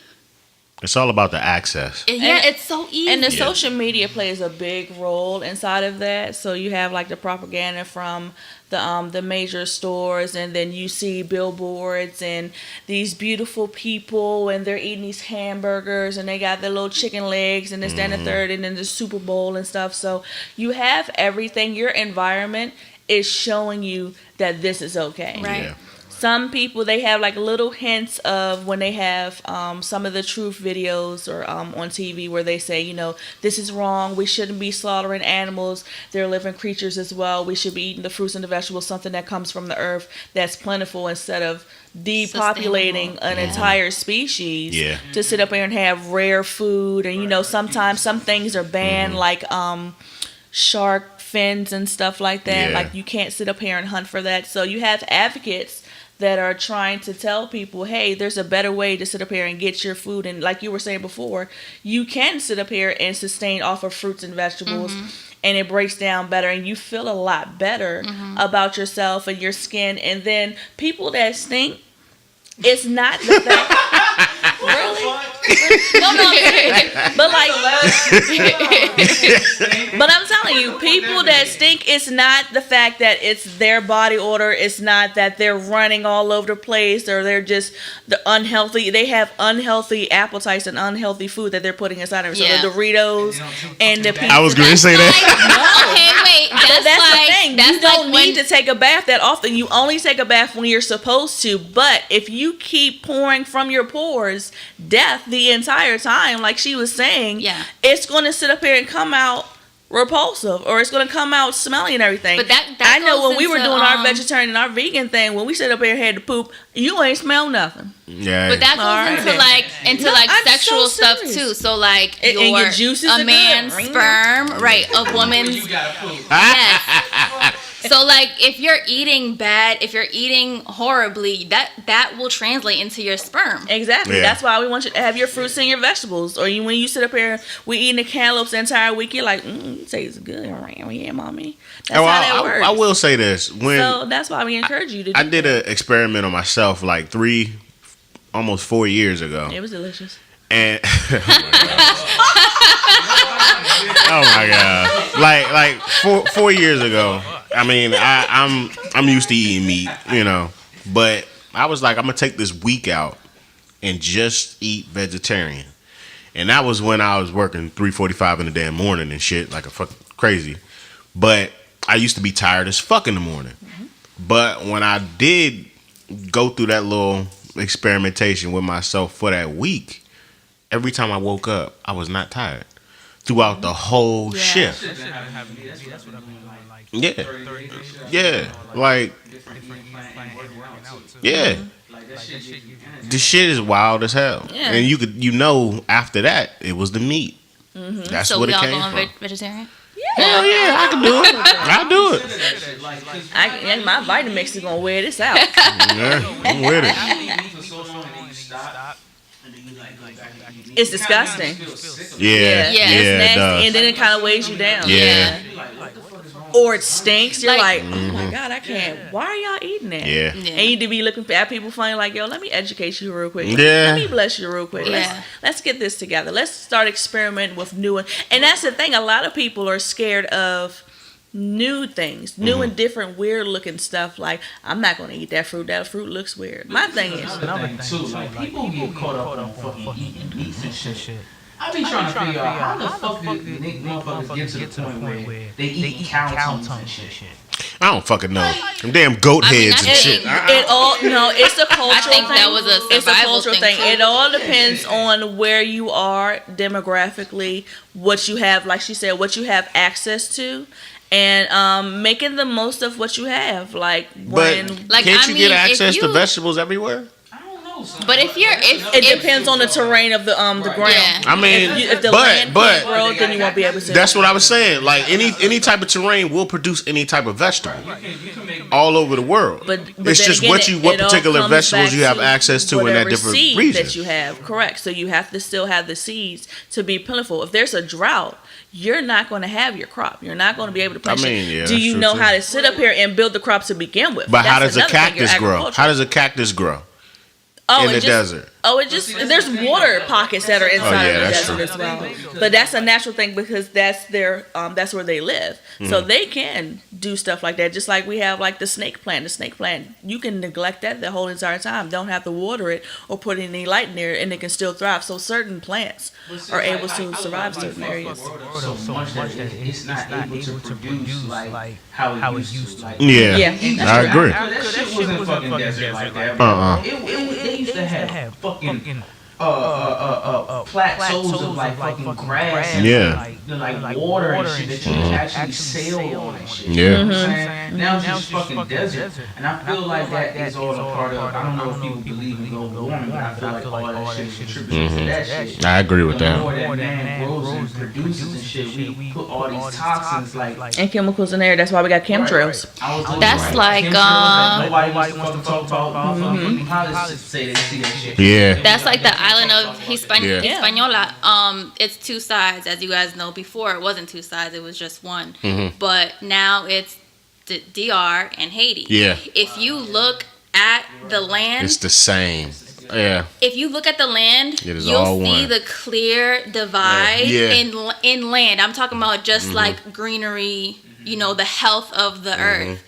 It's all about the access. It's so easy. And the social media plays a big role inside of that. So you have, like, the propaganda from the major stores, and then you see billboards and these beautiful people, and they're eating these hamburgers, and they got their little chicken legs, and this, that, and the third, and then the Super Bowl and stuff. So you have everything. Your environment is showing you that this is okay. Right. Yeah. Some people, they have, like, little hints of when they have some of the truth videos or on TV where they say, this is wrong. We shouldn't be slaughtering animals. They're living creatures as well. We should be eating the fruits and the vegetables, something that comes from the earth that's plentiful, instead of depopulating an entire species to sit up there and have rare food. And, sometimes some things are banned, like shark fins and stuff like that. Like, you can't sit up here and hunt for that. So you have advocates that are trying to tell people, hey, there's a better way to sit up here and get your food. And like you were saying before, you can sit up here and sustain off of fruits and vegetables, and it breaks down better, and you feel a lot better about yourself and your skin. And then people that stink, it's not the fact. Really? No, I'm serious. But like, but I'm telling you, people that stink, it's not the fact that it's their body odor. It's not that they're running all over the place or they're just the unhealthy. They have unhealthy appetites and unhealthy food that they're putting inside of them. Yeah. So the Doritos and the pizza. I was going to say that. Okay, wait. That's like, the thing. That's You don't like need to take a bath that often. You only take a bath when you're supposed to. But if you keep pouring from your pores death the entire time, like she was saying, Yeah. it's going to sit up here and come out repulsive, or it's going to come out smelly and everything. But that I know goes when we were into, doing our vegetarian and our vegan thing, when we sit up here and had to poop, you ain't smell nothing. Yeah. But that goes Alright. into No, I'm sexual so stuff serious. too. So like And your juices are a man's good. sperm, right? A woman's yes. So like if you're eating bad, if you're eating horribly, that will translate into your sperm. Exactly. Yeah. That's why we want you to have your fruits and your vegetables. Or when you sit up here, we eating the cantaloupes the entire week, you're like, it tastes good. Yeah, mommy. That's how that works. I will say this. So that's why we encourage you to do I did an experiment on myself like almost 4 years ago. It was delicious. And oh my god, like 4 years ago. I mean, I'm used to eating meat, but I was like, I'm gonna take this week out and just eat vegetarian. And that was when I was working 3:45 in the damn morning and shit, like a fuck crazy. But I used to be tired as fuck in the morning. Mm-hmm. But when I did go through that little experimentation with myself for that week, every time I woke up, I was not tired throughout the whole shift. Yeah. Yeah. Like, yeah. This shit is wild as hell. Yeah. And after that, it was the meat. Mm-hmm. That's So what we it all came going from. vegetarian? Hell yeah, I can do it. I'll do it. My Vitamix is gonna wear this out. Yeah, I'm with it. It's disgusting. Yeah, it's it nasty, does. and then it kind of weighs you down. Yeah. Or it stinks. You're like, mm-hmm. oh my god, I can't. Why are y'all eating that? Yeah. And you need to be looking at people funny, like, yo, let me educate you real quick. Yeah. Let me bless you real quick. Yeah. Let's get this together. Let's start experimenting with new. And that's the thing. A lot of people are scared of new things, new and different, weird looking stuff. Like, I'm not going to eat that fruit. That fruit looks weird. My thing is, Another thing too, like people get caught up on fucking eating meats and shit. I be trying to figure out how the fuck did motherfuckers get to the point where they eat cow tongues and shit. I don't fucking know. Them damn goat heads and shit. It's a cultural I think thing. that was a It's a survival cultural thing, thing. too. It all depends on where you are demographically, what you have, like she said, what you have access to, and making the most of what you have. Like when, But can't you get access to vegetables everywhere? But if it depends on the terrain of the ground. Yeah. I mean, If the land can't grow, then you won't be able to. That's what I was saying. Like any type of terrain will produce any type of vegetable all over the world. But it's then just again, what it all particular comes vegetables back you have to access to in that whatever different seed region. that you have. Correct. So you have to still have the seeds to be plentiful. If there's a drought, you're not going to have your crop. You're not going to be able to plant it. Yeah, Do you that's know true, how too. to sit up here and build the crop to begin with? But how That's does a another thing, your cactus grow? agriculture. How does a cactus grow? In the desert? There's water pockets that are inside of the that's desert true. as well. But that's a natural thing because that's that's where they live. So they can do stuff like that. Just like we have like the snake plant. The snake plant, you can neglect that the whole entire time. Don't have to water it or put any light near it, and it can still thrive. So certain plants are able to survive certain areas. So much that it's not able to produce like how it used to. Like, Yeah, I agree. that shit wasn't fucking desert like that. They used to have fucking plateaus of like fucking grass, and, like water and shit that you can actually sail on and shit. Yeah. You know what I'm saying? Now it's just fucking desert, and I feel like that is all a part of. I don't know if people believe in global warming, but I feel like all that shit is contributing to that shit. I agree with The more that. that man grows and produces and shit, we put all these toxins like. And chemicals in there. That's why we got chemtrails. That's like, nobody wants to talk about fucking politics. Say they see that shit. Yeah. that's like the island of Yeah. Hispaniola. It's two sides, as you guys know. Before it wasn't two sides; it was just one. But now it's DR and Haiti. Yeah. If you look at the land, It's the same. Yeah. If you look at the land, It is you'll all see one. the clear divide Yeah. in land. I'm talking about just like greenery, you know, the health of the earth.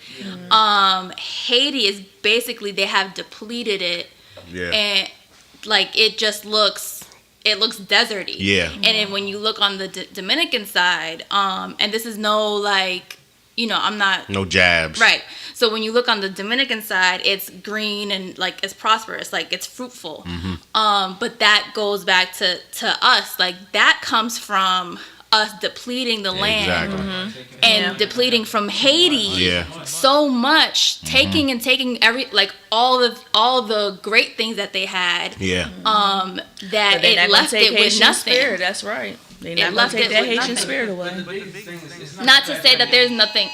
Haiti is basically, they have depleted it, and like it just looks deserty. Yeah. And then when you look on the Dominican side, and this is no like, you know, I'm not No jabs. right. So when you look on the Dominican side, it's green and like it's prosperous, like it's fruitful. But that goes back to us, like that comes from us depleting the land and depleting from Haiti so much, taking every like all the great things that they had. That it left it with nothing. Spirit, that's right. They're not gonna take that Haitian spirit away. Not to say that there's nothing.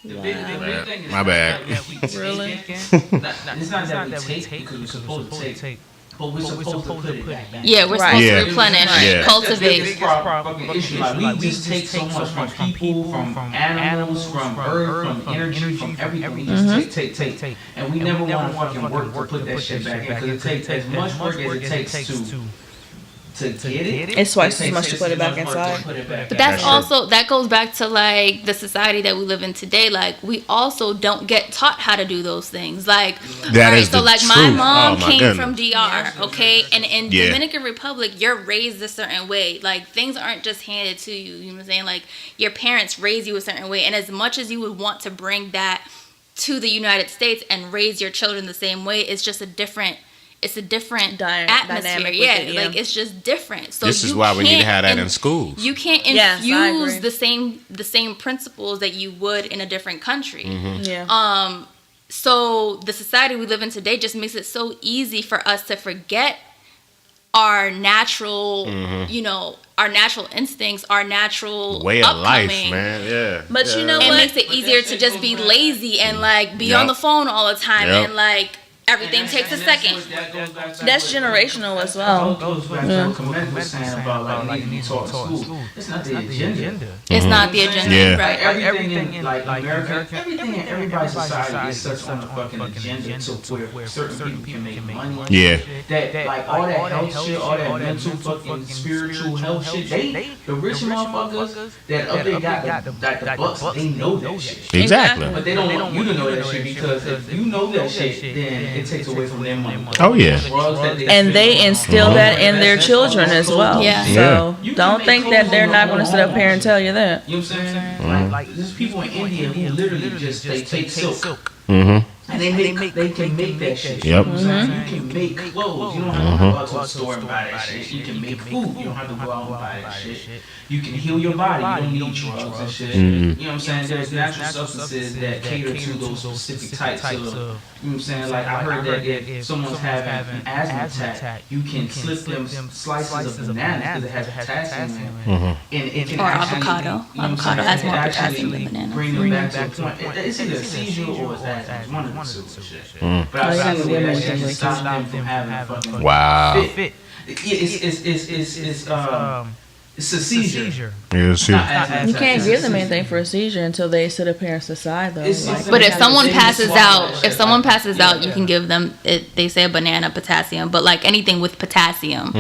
My bad. Really? It's not that we take because we're supposed to take, but we're supposed to put it back. Yeah, we're supposed to replenish, cultivate. This fucking issue. Like, we just take so much from people, from animals, from earth, from energy, from everything. We just take. And we never want to fucking work to put that shit back in, because it takes as much work as it takes to get it. It's twice as much to put it back inside. But that's also, that goes back to like the society that we live in today. Like we also don't get taught how to do those things. Like that is so the like truth. my mom my came goodness. from DR, okay, and in Dominican Republic you're raised a certain way. Like things aren't just handed to you. You know what I'm saying? Like your parents raise you a certain way, and as much as you would want to bring that to the United States and raise your children the same way, it's just a different atmosphere. Like it's just different. So this is why we need to have that in schools. You can't infuse the same principles that you would in a different country. So the society we live in today just makes it so easy for us to forget our natural, you know, our natural instincts, our natural way of upcoming. life, man. Yeah. But you know it what? makes it easier to just be lazy and like be on the phone all the time and like everything takes a second. That's generational as well. Goes back to what Kendake was saying about like needing to be taught in school. It's not the agenda. It's not the agenda, right? Everything in like America, everything in everybody's society is such on the fucking agenda to where certain people can make money. Yeah. That like all that health shit, all that mental fucking spiritual health shit, the rich motherfuckers that up there got the bucks, they know that shit. Exactly. But they don't want you to know that shit, because if you know that shit, then it takes away from their money. Oh yeah. And they instill that in their children as well. Yeah. So don't think that they're not going to sit up here and tell you that. You know what I'm saying? Like there's people in India who literally just they take silk. And they can make that shit. Yep. You know what I'm saying? You can make clothes. You don't have to go out to the store and buy that shit. You can make food. You don't have to go out and buy that shit. You can heal your body. You don't need drugs and shit. You know what I'm saying? There's natural substances that cater to those specific types of, you know what I'm saying? Like I heard that if someone's having an asthma attack, you can slip them slices of bananas because it has potassium in it. And it can Or actually, avocado. You know what I'm Avocado saying? has It more can potassium actually than banana. bring them back to a point. It's either a seizure or it's asthma. One of the two shit. But I've seen where that shit can stop them from having a fucking Wow. fit. It's a seizure. You can't give them anything for a seizure until they sit up here and decide, though. But if someone passes out, you can give them they say a banana, potassium, but like anything with potassium,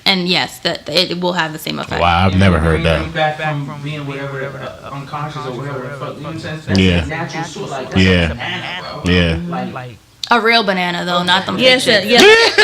and yes, that it will have the same effect. Wow, I've never heard Bring that. back from being whatever unconscious or whatever. You know what I'm saying? That's Yeah. natural sort, like Yeah. banana, bro. Yeah. Like A real banana though, not them. Yes, fake shit. yes.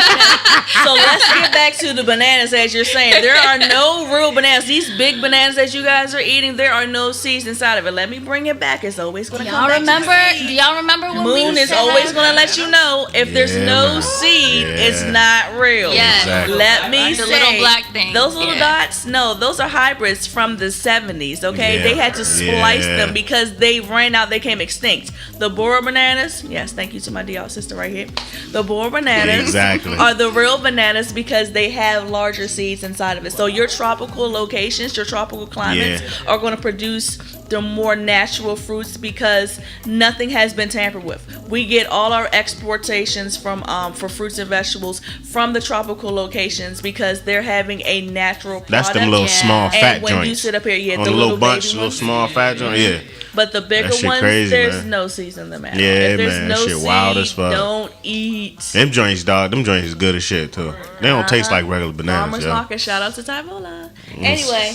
So let's get back to the bananas, as you're saying. There are no real bananas. These big bananas that you guys are eating, there are no seeds inside of it. Let me bring it back. It's always going to come back. Do y'all remember when Moon is always going to let you know if there's no man. seed, Yeah. it's not real. Yes. Exactly. Let me The say, little black things, those little yeah. dots, no, those are hybrids from the 70s, okay? Yeah. They had to splice Yeah. them because they ran out, they came extinct. The Bora bananas, yes, thank you to my DL sister right here. The Bora bananas Exactly. are the real bananas because they have larger seeds inside of it. So your tropical locations, your tropical climates are going to produce the more natural fruits because nothing has been tampered with. We get all our exportations from for fruits and vegetables from the tropical locations because they're having a natural product. That's them little small fat and when joints. you sit up here, On the the little bunch, baby little ones. small fat joint. Yeah. But the bigger That shit ones, crazy, there's man. no seeds in them at all. Yeah, If there's man. no That shit wild as seed, fuck. Don't eat. Them joints, dog. Them joints is good as shit too. They don't taste like regular bananas. Farmers Yeah. Market, shout out to Tyvola. Anyway,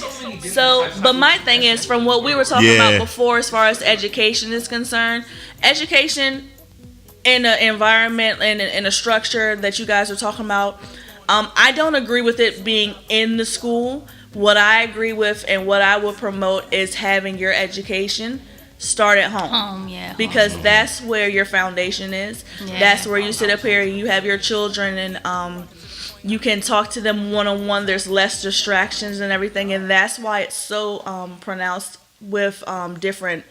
so but my thing is, from what we were talking about before, as far as education is concerned, education in an environment and in a structure that you guys are talking about, I don't agree with it being in the school. What I agree with and what I would promote is having your education start at home. Because that's where your foundation is. That's where you sit up here and you have your children and you can talk to them one-on-one. There's less distractions and everything, and that's why it's so pronounced with different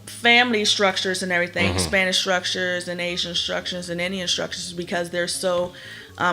family structures and everything, Spanish structures and Asian structures and Indian structures, because they're so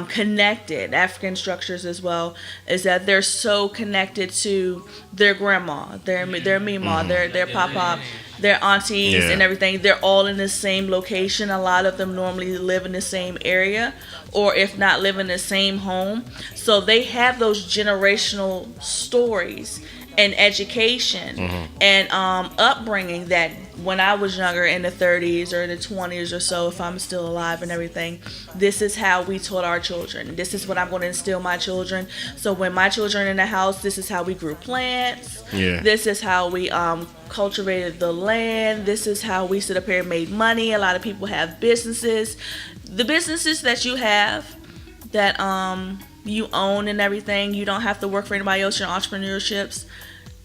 connected. African structures as well, is that they're so connected to their grandma, their mima, their papa, their aunties and everything. They're all in the same location. A lot of them normally live in the same area, or if not, live in the same home. So they have those generational stories and education and upbringing that when I was younger, in the 30s or the 20s or so, if I'm still alive and everything, this is how we taught our children. This is what I'm going to instill my children. So when my children are in the house, this is how we grew plants. This is how we cultivated the land. This is how we sit up here and made money. A lot of people have businesses. The businesses that you have that you own and everything, you don't have to work for anybody else, your entrepreneurships.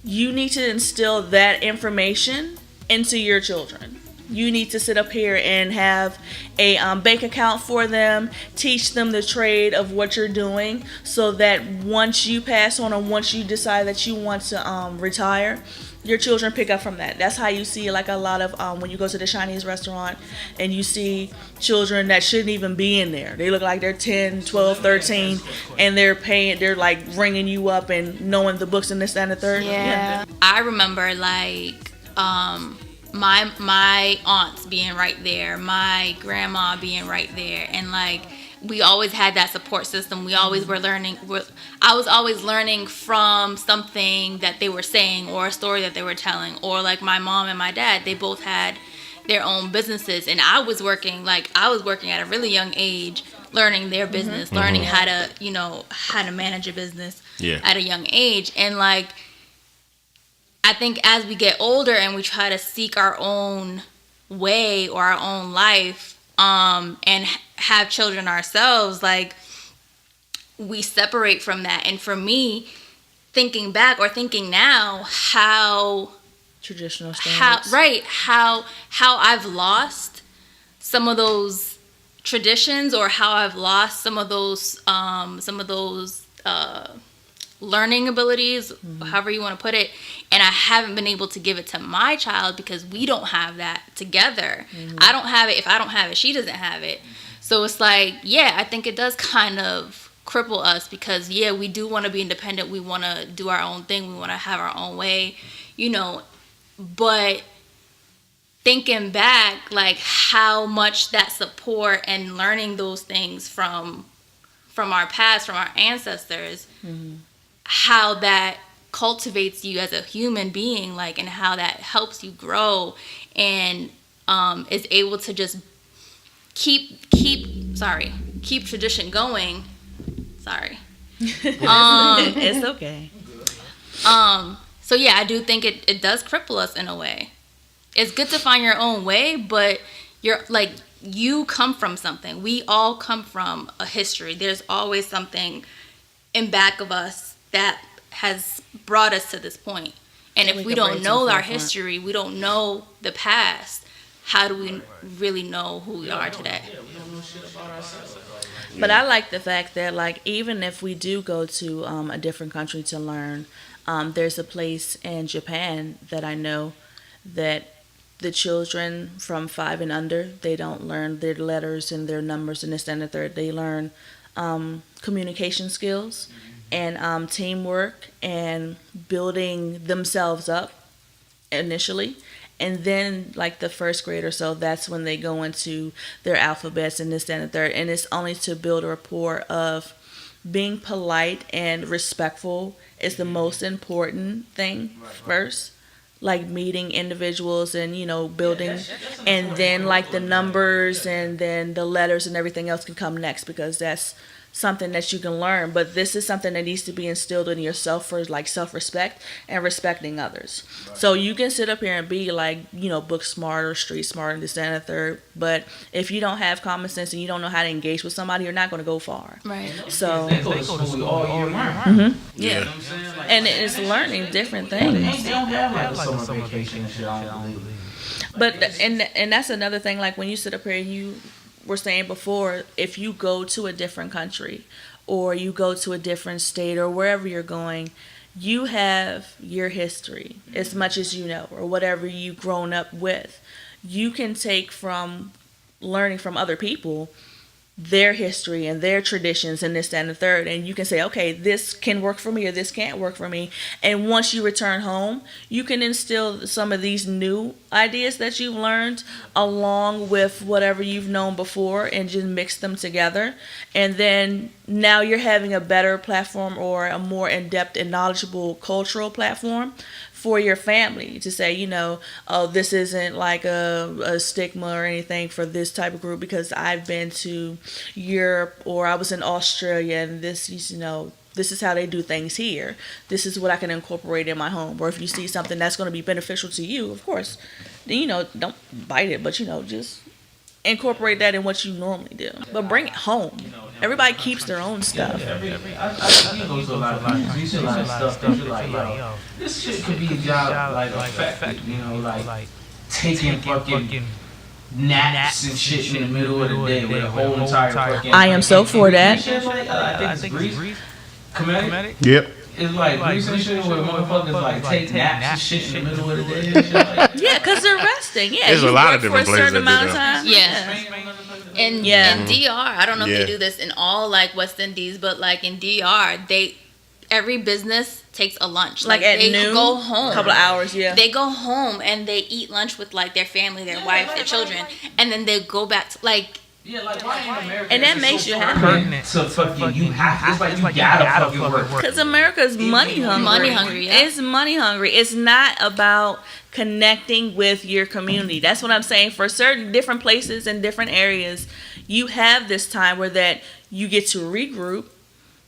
You need to instill that information into your children. You need to sit up here and have a bank account for them, teach them the trade of what you're doing, so that once you pass on or once you decide that you want to retire, your children pick up from that. That's how you see like a lot of when you go to the Chinese restaurant and you see children that shouldn't even be in there. They look like they're 10, 12, 13, and they're like ringing you up and knowing the books and this, that, and the third. I remember like my aunts being right there, my grandma being right there, and like we always had that support system. We always were learning. I was always learning from something that they were saying or a story that they were telling. Or like my mom and my dad, they both had their own businesses, and I was working at a really young age, learning their business, learning how to manage a business at a young age. And like I think as we get older and we try to seek our own way or our own life, and have children ourselves, like we separate from that. And for me, thinking back or thinking now, how traditional standards, how I've lost some of those traditions, or how I've lost some of those learning abilities, however you want to put it, and I haven't been able to give it to my child because we don't have that together. I don't have it. If I don't have it, she doesn't have it. So it's like, I think it does kind of cripple us, because we do want to be independent. We want to do our own thing. We want to have our own way, but thinking back, like how much that support and learning those things from our past, from our ancestors, how that cultivates you as a human being, like, and how that helps you grow and is able to just keep tradition going. It's okay. So I do think it does cripple us in a way. It's good to find your own way, but you come from something. We all come from a history. There's always something in back of us that has brought us to this point. And if we don't know our history, we don't know the past, how do we really know who we are today? But I like the fact that, like, even if we do go to a different country to learn, there's a place in Japan that I know that the children from 5 and under, they don't learn their letters and their numbers and this, that, and the third. They learn communication skills and teamwork and building themselves up initially. And then, like, the first grade or so, that's when they go into their alphabets and this, that, and the third. And it's only to build a rapport of being polite and respectful is the most important thing first. like meeting individuals and building, and then like the numbers and then the letters and everything else can come next, because that's something that you can learn. But this is something that needs to be instilled in yourself for like self-respect and respecting others. Right. So you can sit up here and be like, book smart or street smart and this, that, and the third. But if you don't have common sense and you don't know how to engage with somebody, you're not going to go far. Right. So they go to school all year round. Mm-hmm. Yeah. You know what I'm saying? Like, and it's learning different things. They don't have like a summer vacation and shit. I don't believe. But and that's another thing. Like when you sit up here and you were saying before, if you go to a different country or you go to a different state or wherever you're going, you have your history as much as you know, or whatever you've grown up with. You can take from learning from other people their history and their traditions and this, that, and the third, and you can say, okay, this can work for me or this can't work for me. And once you return home, you can instill some of these new ideas that you've learned along with whatever you've known before and just mix them together. And then now you're having a better platform or a more in-depth and knowledgeable cultural platform for your family to say, oh, this isn't like a stigma or anything for this type of group because I've been to Europe or I was in Australia and this, this is how they do things here. This is what I can incorporate in my home. Or if you see something that's going to be beneficial to you, of course, then, don't bite it, but, just incorporate that in what you normally do. But bring it home. Everybody keeps their own stuff. I go to a lot of places. You see a lot of stuff that you're like, yo, this shit could be a job like effective, like taking fucking naps and shit in the middle of the day with a whole entire fucking. I am so for that. I think it's Greece. Comedic? Yep. It's like recent shit where motherfuckers like take naps and shit in the middle of the day and shit like. Yeah, because they're resting. Yeah, there's a lot of different places that do that. Yeah. In DR, I don't know if they do this in all like West Indies, but like in DR, every business takes a lunch. Like at they noon, go home, a couple of hours. Yeah, they go home and they eat lunch with like their family, their wife, their children, and then they go back to like. Yeah, like why in America? And that makes you happy. So fucking you have. It's like you gotta fucking work. Because America's money hungry. Money hungry. Yeah. It's money hungry. It's not about connecting with your community. That's what I'm saying. For certain different places and different areas, you have this time where that you get to regroup.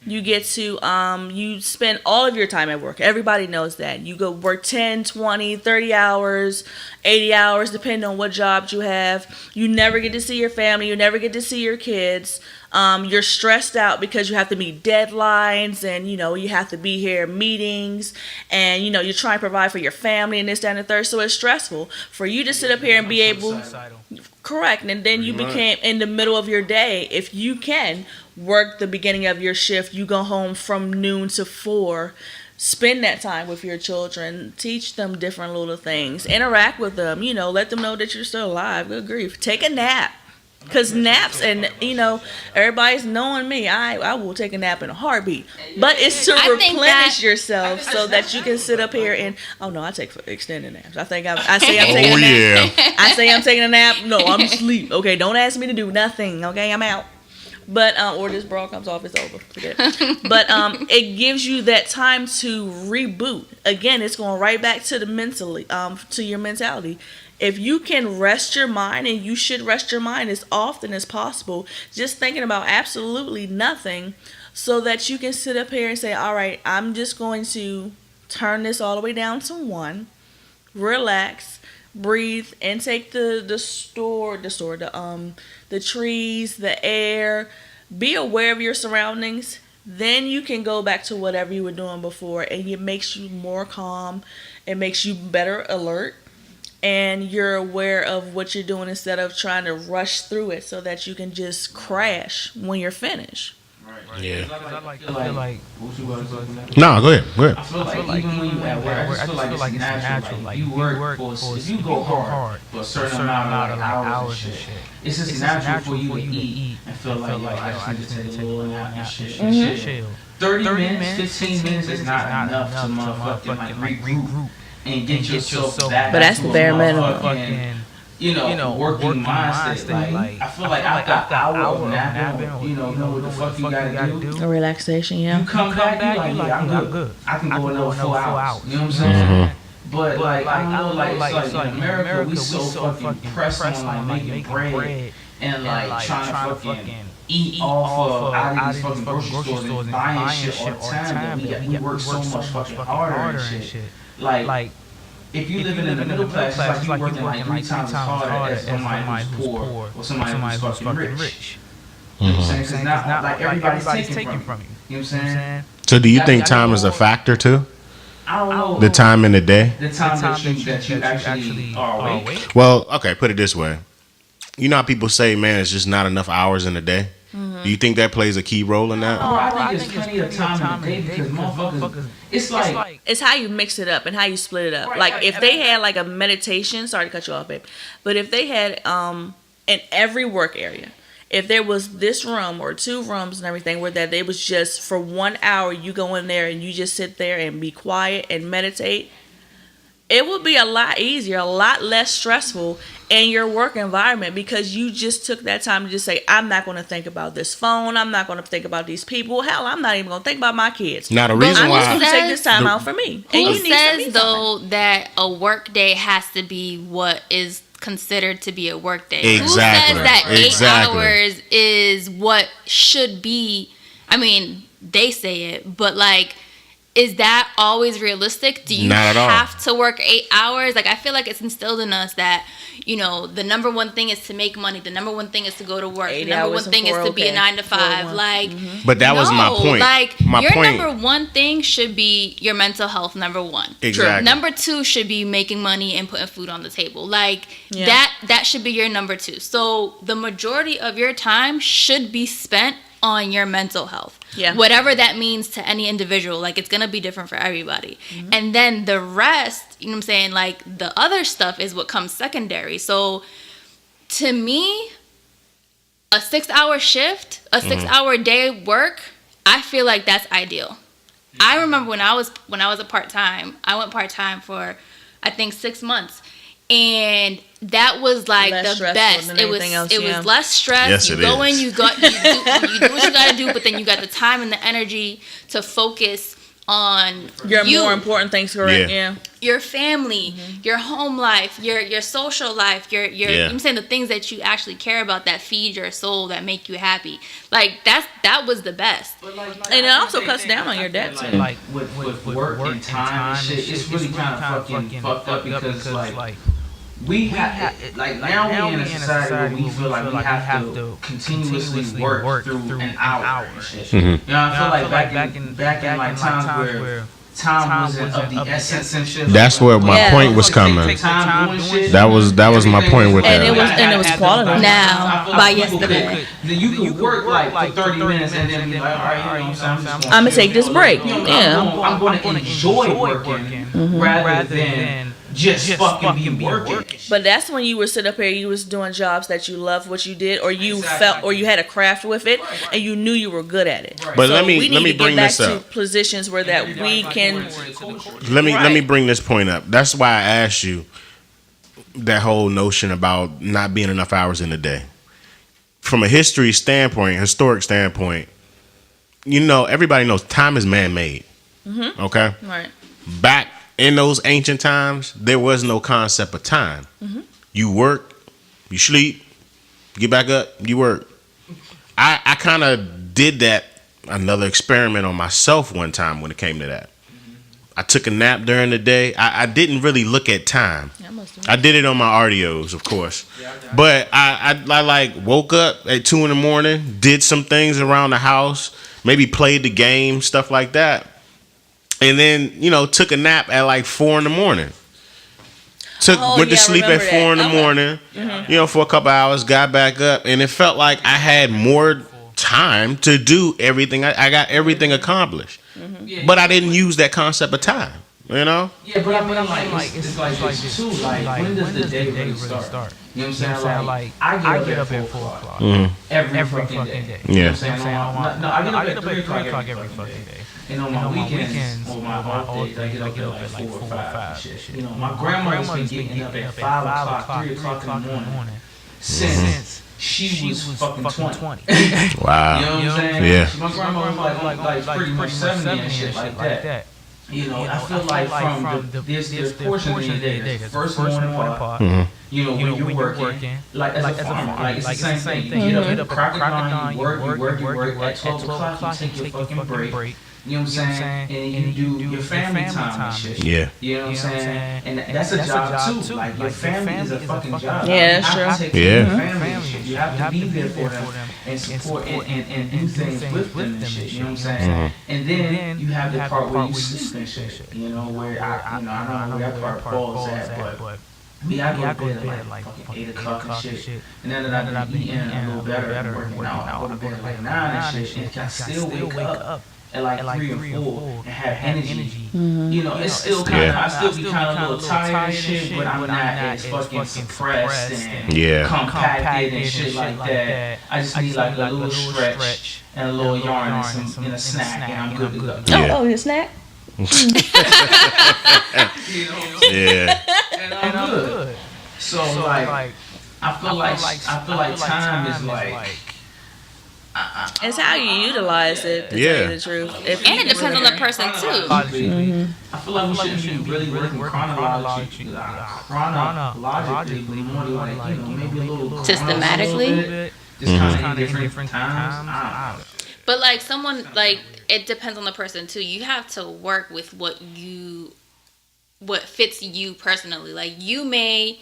You get to, you spend all of your time at work. Everybody knows that. You go work 10, 20, 30 hours, 80 hours, depending on what jobs you have. You never get to see your family. You never get to see your kids. You're stressed out because you have to meet deadlines and, you have to be here at meetings and, you're trying to provide for your family and this, that, and the third. So it's stressful for you to sit up here and be able. Correct. And then you became in the middle of your day, if you can work the beginning of your shift, you go home from noon to 4, spend that time with your children, teach them different little things, interact with them, let them know that you're still alive. Good grief. Take a nap. Because naps and, everybody's knowing me. I will take a nap in a heartbeat. But it's to replenish yourself so that you can sit up here and, oh, no, I take extended naps. I say I'm taking a nap. I say I'm taking a nap. No, I'm asleep. Okay, don't ask me to do nothing. Okay, I'm out. But, or this bra comes off, it's over. Forget it. But it gives you that time to reboot. Again, it's going right back to to your mentality. If you can rest your mind, and you should rest your mind as often as possible, just thinking about absolutely nothing, so that you can sit up here and say, all right, I'm just going to turn this all the way down to 1, relax, breathe, and take the trees, the air, be aware of your surroundings. Then you can go back to whatever you were doing before, and it makes you more calm. It makes you better alert. And you're aware of what you're doing instead of trying to rush through it so that you can just crash when you're finished. Right. Yeah. I feel like No, go ahead. I feel like even when you at work, I just feel like it's natural. Like you work for, if you go hard for a certain amount of hours and shit, it's just natural for you to eat and feel like, yo, I just need to take a little nap and shit. 30 minutes, 15 minutes is not enough to motherfucking like regroup and get yourself back. But that's the bare minimum. Working mindset. Like, I feel like after an hour of napping, know what the fuck you gotta do. A relaxation, yeah. You come back, you like, yeah, I'm good. I can go another 4 hours. You know what I'm saying? But like I don't know, like it's like in America we so fucking pressed on like making bread and like trying to fucking eat off of out of these fucking grocery stores and buying shit all the time that we work so much fucking harder and shit. Like if you living in the middle class, it's like you working like 3 times as hard as somebody who's poor or somebody who's fucking rich. You know what I'm saying? Because not like everybody's taking from you. You know what I'm saying? So do you think time is a factor too? I don't know. The time in the day? The time that you actually are awake? Well, okay, put it this way. You know how people say, man, it's just not enough hours in a day? Mm-hmm. Do you think that plays a key role in that? I think there's plenty of time in the day because motherfuckers, it's like... It's how you mix it up and how you split it up. Right, like, if they had, like, a meditation... Sorry to cut you off, babe. But if they had, in every work area... If there was this room or 2 rooms and everything where that it was just for 1 hour, you go in there and you just sit there and be quiet and meditate, it would be a lot easier, a lot less stressful in your work environment because you just took that time to just say, I'm not going to think about this phone. I'm not going to think about these people. Hell, I'm not even going to think about my kids. Now, the reason why I'm just going to take this time out for me. Who says, though, that a work day has to be what is considered to be a work day? Exactly. Who says that 8 hours is what should be? I mean, they say it, but like, is that always realistic? Do you have to work 8 hours? Like, I feel like it's instilled in us that, you know, the number one thing is to make money. The number one thing is to go to work. The number one thing is to be a 9 to 5. Like, but that was my point. Like, your number one thing should be your mental health. Number one. Exactly. Number 2 should be making money and putting food on the table. Like, that should be your number 2. So the majority of your time should be spent on your mental health. Yeah. Whatever that means to any individual, like, it's gonna be different for everybody. Mm-hmm. And then the rest, you know what I'm saying, like, the other stuff is what comes secondary. So to me, a 6-hour shift, a 6-hour day work, I feel like that's ideal. Mm-hmm. I remember when I was a part-time, I went part-time for I think 6 months. And that was like less the best. It was less stress. Yes, you go in, you do what you gotta do, but then you got the time and the energy to focus on your more important things, correct? Yeah. Your family, your home life, your social life, your I'm saying the things that you actually care about that feed your soul, that make you happy. Like that was the best. And it also cuts down on your debt too. Like with work and time and shit, it's really kind of fucking fucked up because like we have like now we're in a society where we feel like we have to continuously work through an hour and shit. You know, I feel like back in like times where time wasn't of the essence and shit. That's where my point was coming. That was my point with that. And it was quality. Now, by yesterday, you could work like for 30 minutes and then be like, all right, you know what I'm saying? I'm gonna take this break. Yeah, I'm going to enjoy working rather than just fucking be working. But that's when you were sitting up here, you was doing jobs that you loved what you did, or you felt, or you had a craft with it, and you knew you were good at it. But so let me bring this up. To positions where that we can. Let me bring this point up. That's why I asked you that whole notion about not being enough hours in a day. From a historic standpoint, you know, everybody knows time is man-made. Mm-hmm. Okay? Right. Back in those ancient times, there was no concept of time. Mm-hmm. You work, you sleep, get back up, you work. I kind of did that, another experiment on myself one time when it came to that. I took a nap during the day. I didn't really look at time. I did it on my RDOs, of course. But I like woke up at 2 a.m, did some things around the house, maybe played the game, stuff like that. And then, you know, took a nap at like 4 a.m. Went to sleep at 4 a.m, you know, for a couple hours, got back up, and it felt like I had more time to do everything. I got everything accomplished. But I didn't use that concept of time, you know? Yeah, but I mean, like, it's like this too. Like, when does the day really start? You know what I'm saying? Like, I get up at 4 o'clock every fucking day. Yeah. You know what I'm saying? No, I get up at 3 o'clock every fucking day. And on my weekends, or my off days, I get up at like 4 or 5 shit. You know, my grandmother's been getting up at 5 o'clock, 3 o'clock in the morning since she was fucking 20. Wow. You know what I'm saying? Yeah. My grandma was like pretty much 70 and shit like that. You know, I feel like from there's portions in the day, there's the first morning part, you know, when you're working, like as a farmer, like it's the same thing. You get up at crack of dawn, you work, at 12 o'clock, you take your fucking break. You know what I'm saying? And you do your family time and shit. Yeah. You know what I'm saying? And that's a job too. Like your family is a fucking job. Yeah, that's true. Take care of your family and shit. You have to be there for them and support and do things with them and shit. You know what I'm saying? And then you have the part where you sleep and shit. You know, where I don't know where that part falls at, but me, I go to bed at like fucking 8 o'clock and shit. And then I've been eating a little better and working out. I go to bed at like 9 and shit. And can still wake up at like 3 or 4 and have energy. You know, it's still kind of, I still be kind of a little tired and shit, but I'm not as fucking suppressed and compacted and shit like that. I just need like a little stretch and a little yarn and a snack, and I'm good to go. Yeah. Oh, a snack? Yeah. And I'm good. So like, I feel like time is like. It's how you utilize it, to tell you the truth. And it depends on the person too. I feel like we shouldn't be really working chronologically, more like, you know, maybe a little systematically. Just kind of different times. But like someone, like it depends on the person too. You have to work with what fits you personally. Like you may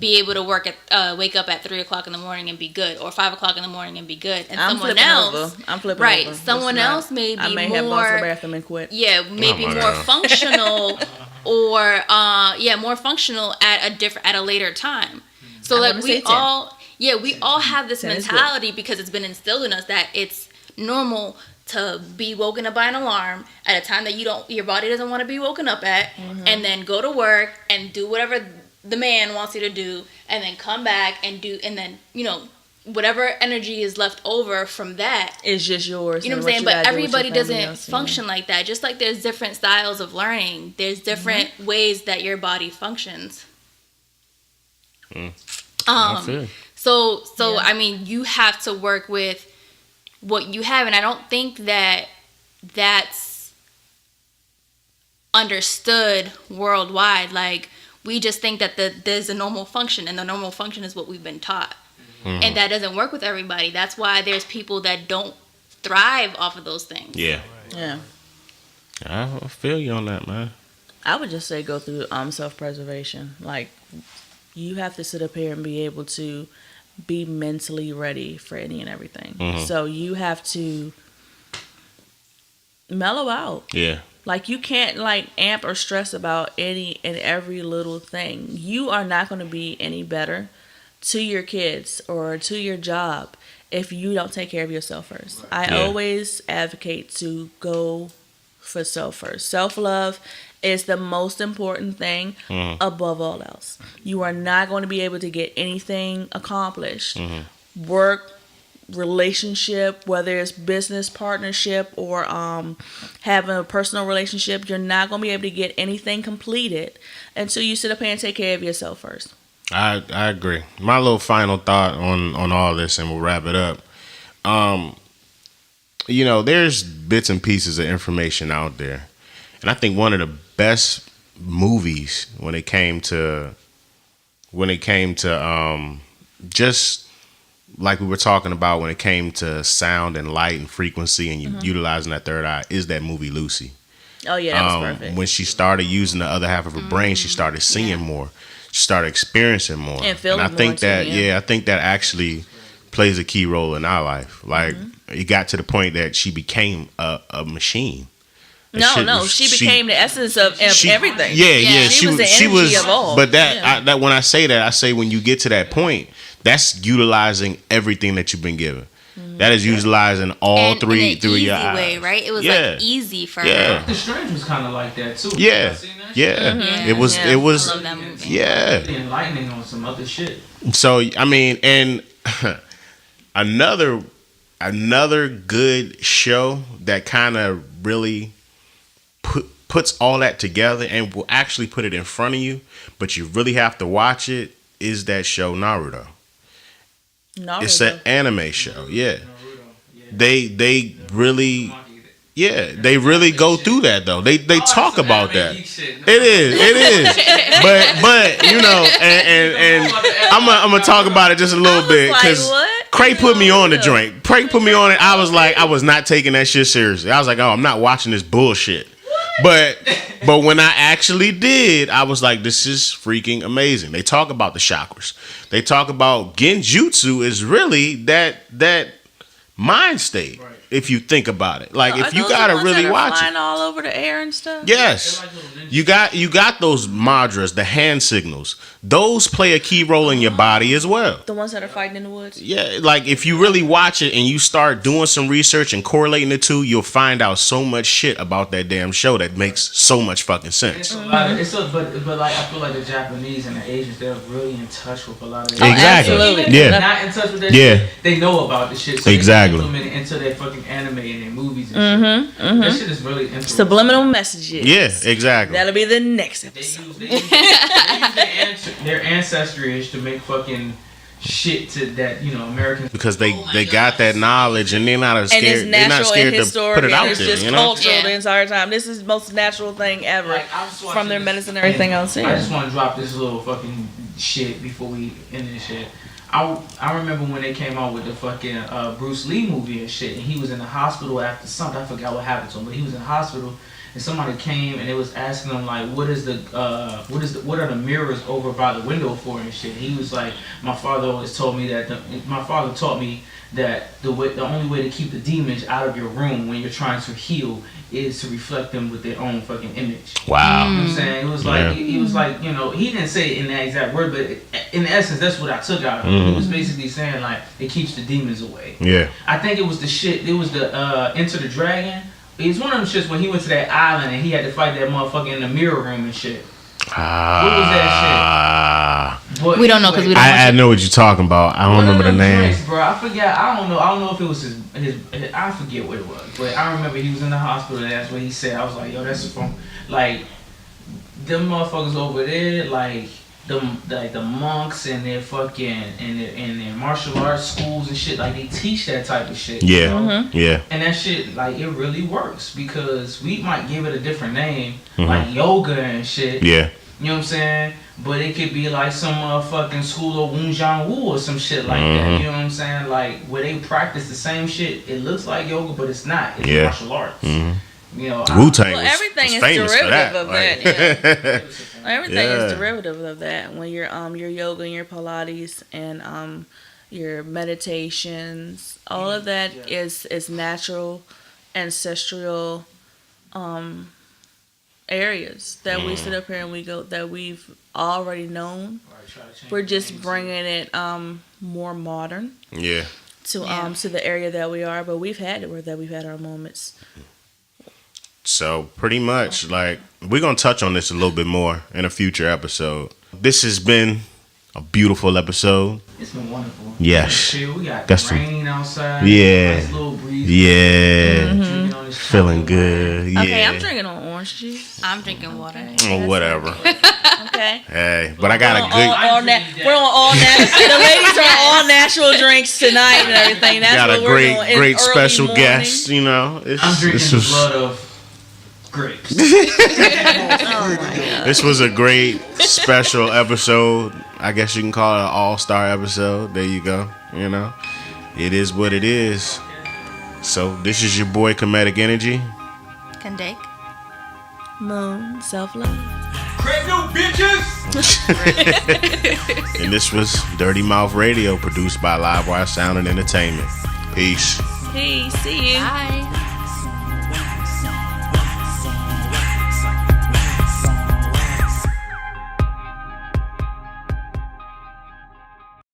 be able to wake up at 3 o'clock in the morning and be good, or 5 o'clock in the morning and be good. And I'm someone else, flipping right? over. Someone else may be I may more. have gone to the bathroom and quit. Yeah, maybe more functional, or more functional at a later time. So like we all have this mentality because it's been instilled in us that it's normal to be woken up by an alarm at a time that your body doesn't want to be woken up at, and then go to work and do whatever the man wants you to do, and then come back and then whatever energy is left over from that is just yours. You know what I'm saying? But everybody doesn't function like that. Just like there's different styles of learning, there's different ways that your body functions. So I mean, you have to work with what you have, and I don't think that that's understood worldwide. Like we just think that there's a normal function, and the normal function is what we've been taught, and that doesn't work with everybody. That's why there's people that don't thrive off of those things. Yeah. I feel you on that, man. I would just say go through self-preservation. Like you have to sit up here and be able to be mentally ready for any and everything. So you have to mellow out. Yeah. Like you can't like amp or stress about any and every little thing. You are not going to be any better to your kids or to your job if you don't take care of yourself first. I always advocate to go for self first. Self-love is the most important thing above all else. You are not going to be able to get anything accomplished. Work, relationship, whether it's business partnership or having a personal relationship, you're not going to be able to get anything completed until you sit up here and take care of yourself first. I agree. My little final thought on all this, and we'll wrap it up. There's bits and pieces of information out there. And I think one of the best movies when it came to just like we were talking about when it came to sound and light and frequency and utilizing that third eye is that movie Lucy. Oh yeah, that was perfect. When she started using the other half of her brain, she started seeing more. She started experiencing more. And feeling I think more that too, I think that actually plays a key role in our life. Like it got to the point that she became a machine. She became the essence of everything. Yeah. She was the energy of all. But that when I say that, I say when you get to that point, that's utilizing everything that you've been given. That is utilizing all three through your eyes. Way, right? It was like easy for her. The Strange was kind of like that too. Yeah. It was. I love that movie. Yeah. Enlightening on some other shit. So I mean, and another good show that kind of really puts all that together and will actually put it in front of you, but you really have to watch it, is that show Naruto. It's an anime show. Yeah. They really Yeah, they really go through that though. They talk about that. It is. But you know, and I'm gonna talk about it just a little bit because Cray put me on the joint. Cray put me on it. I was like, I was not taking that shit seriously. I was like, oh, I'm not watching this bullshit. But when I actually did, I was like, this is freaking amazing. They talk about the chakras. They talk about genjutsu is really that mind state. Right. If you think about it, like if you gotta really watch it, flying all over the air and stuff. Yes, you got those mudras, the hand signals. Those play a key role in your body as well. The ones that are fighting in the woods. Yeah, like if you really watch it and you start doing some research and correlating the two, you'll find out so much shit about that damn show that makes so much fucking sense. But like I feel like the Japanese and the Asians, they're really in touch with a lot of exactly. Absolutely. Yeah, they're not in touch with that shit. They know about the shit. So exactly. They implement it into their fucking anime and their movies and shit. That shit is really interesting. Subliminal messages. Yeah, exactly. That'll be the next episode. They use their ancestry to make fucking shit to that, you know, Americans, because they got that knowledge and they're not scared. And it's natural and historic. To put it out it's there, just you know? cultural the entire time. This is the most natural thing ever from their medicine and everything else. I just want to drop this little fucking shit before we end this shit. I remember when they came out with the fucking Bruce Lee movie and shit, and he was in the hospital after something. I forgot what happened to him, but he was in the hospital, and somebody came and they was asking him like, what are the mirrors over by the window for and shit. And he was like, my father always told me that my father taught me that the only way to keep the demons out of your room when you're trying to heal is to reflect them with their own fucking image. Wow. You know what I'm saying? It was like, he was like, you know, he didn't say it in that exact word, but in essence, that's what I took out of it. He was basically saying like, it keeps the demons away. Yeah. I think it was the Enter the Dragon. It was one of them shits when he went to that island and he had to fight that motherfucker in the mirror room and shit. What was that shit? But we don't know because we don't. I know what you're talking about. I don't remember the name. Drinks, bro. I forget. I don't know if it was his. I forget what it was. But I remember he was in the hospital. And that's what he said. I was like, yo, that's from like them motherfuckers over there, like the monks and their fucking and their martial arts schools and shit. Like they teach that type of shit. Yeah, you know? Yeah. And that shit, like it really works because we might give it a different name, like yoga and shit. Yeah. You know what I'm saying? But it could be like some motherfucking school of Wunjang Wu or some shit like that. You know what I'm saying? Like where they practice the same shit. It looks like yoga, but it's not. It's martial arts. You know, Wu-Tang everything is famous derivative for that. of that. Everything is derivative of that. When your yoga and your Pilates and your meditations, all of that is natural, ancestral areas that we sit up here and we go that we've already known. We're just bringing it more modern. Yeah. To the area that we are, but we've had our moments. So pretty much, like, we're gonna touch on this a little bit more in a future episode. This has been a beautiful episode. It's been wonderful. Yes. We got rain outside. Yeah. Nice little breeze. Yeah. Feeling good. Yeah. Okay, I'm drinking on orange juice. I'm drinking water. Oh, whatever. Okay. Hey, but I got a good. We're on all natural. The ladies are all natural drinks tonight and everything. That's got what a we're doing. great special guest. You know, I'm drinking the blood of grapes. Oh my God. This was a great special episode. I guess you can call it an all-star episode. There you go. You know, it is what it is. So this is your boy Comedic Energy. Kendake. Moon, self-love. Craig new bitches. And this was Dirty Mouth Radio, produced by Livewire Sound and Entertainment. Peace. Peace. See you. Bye.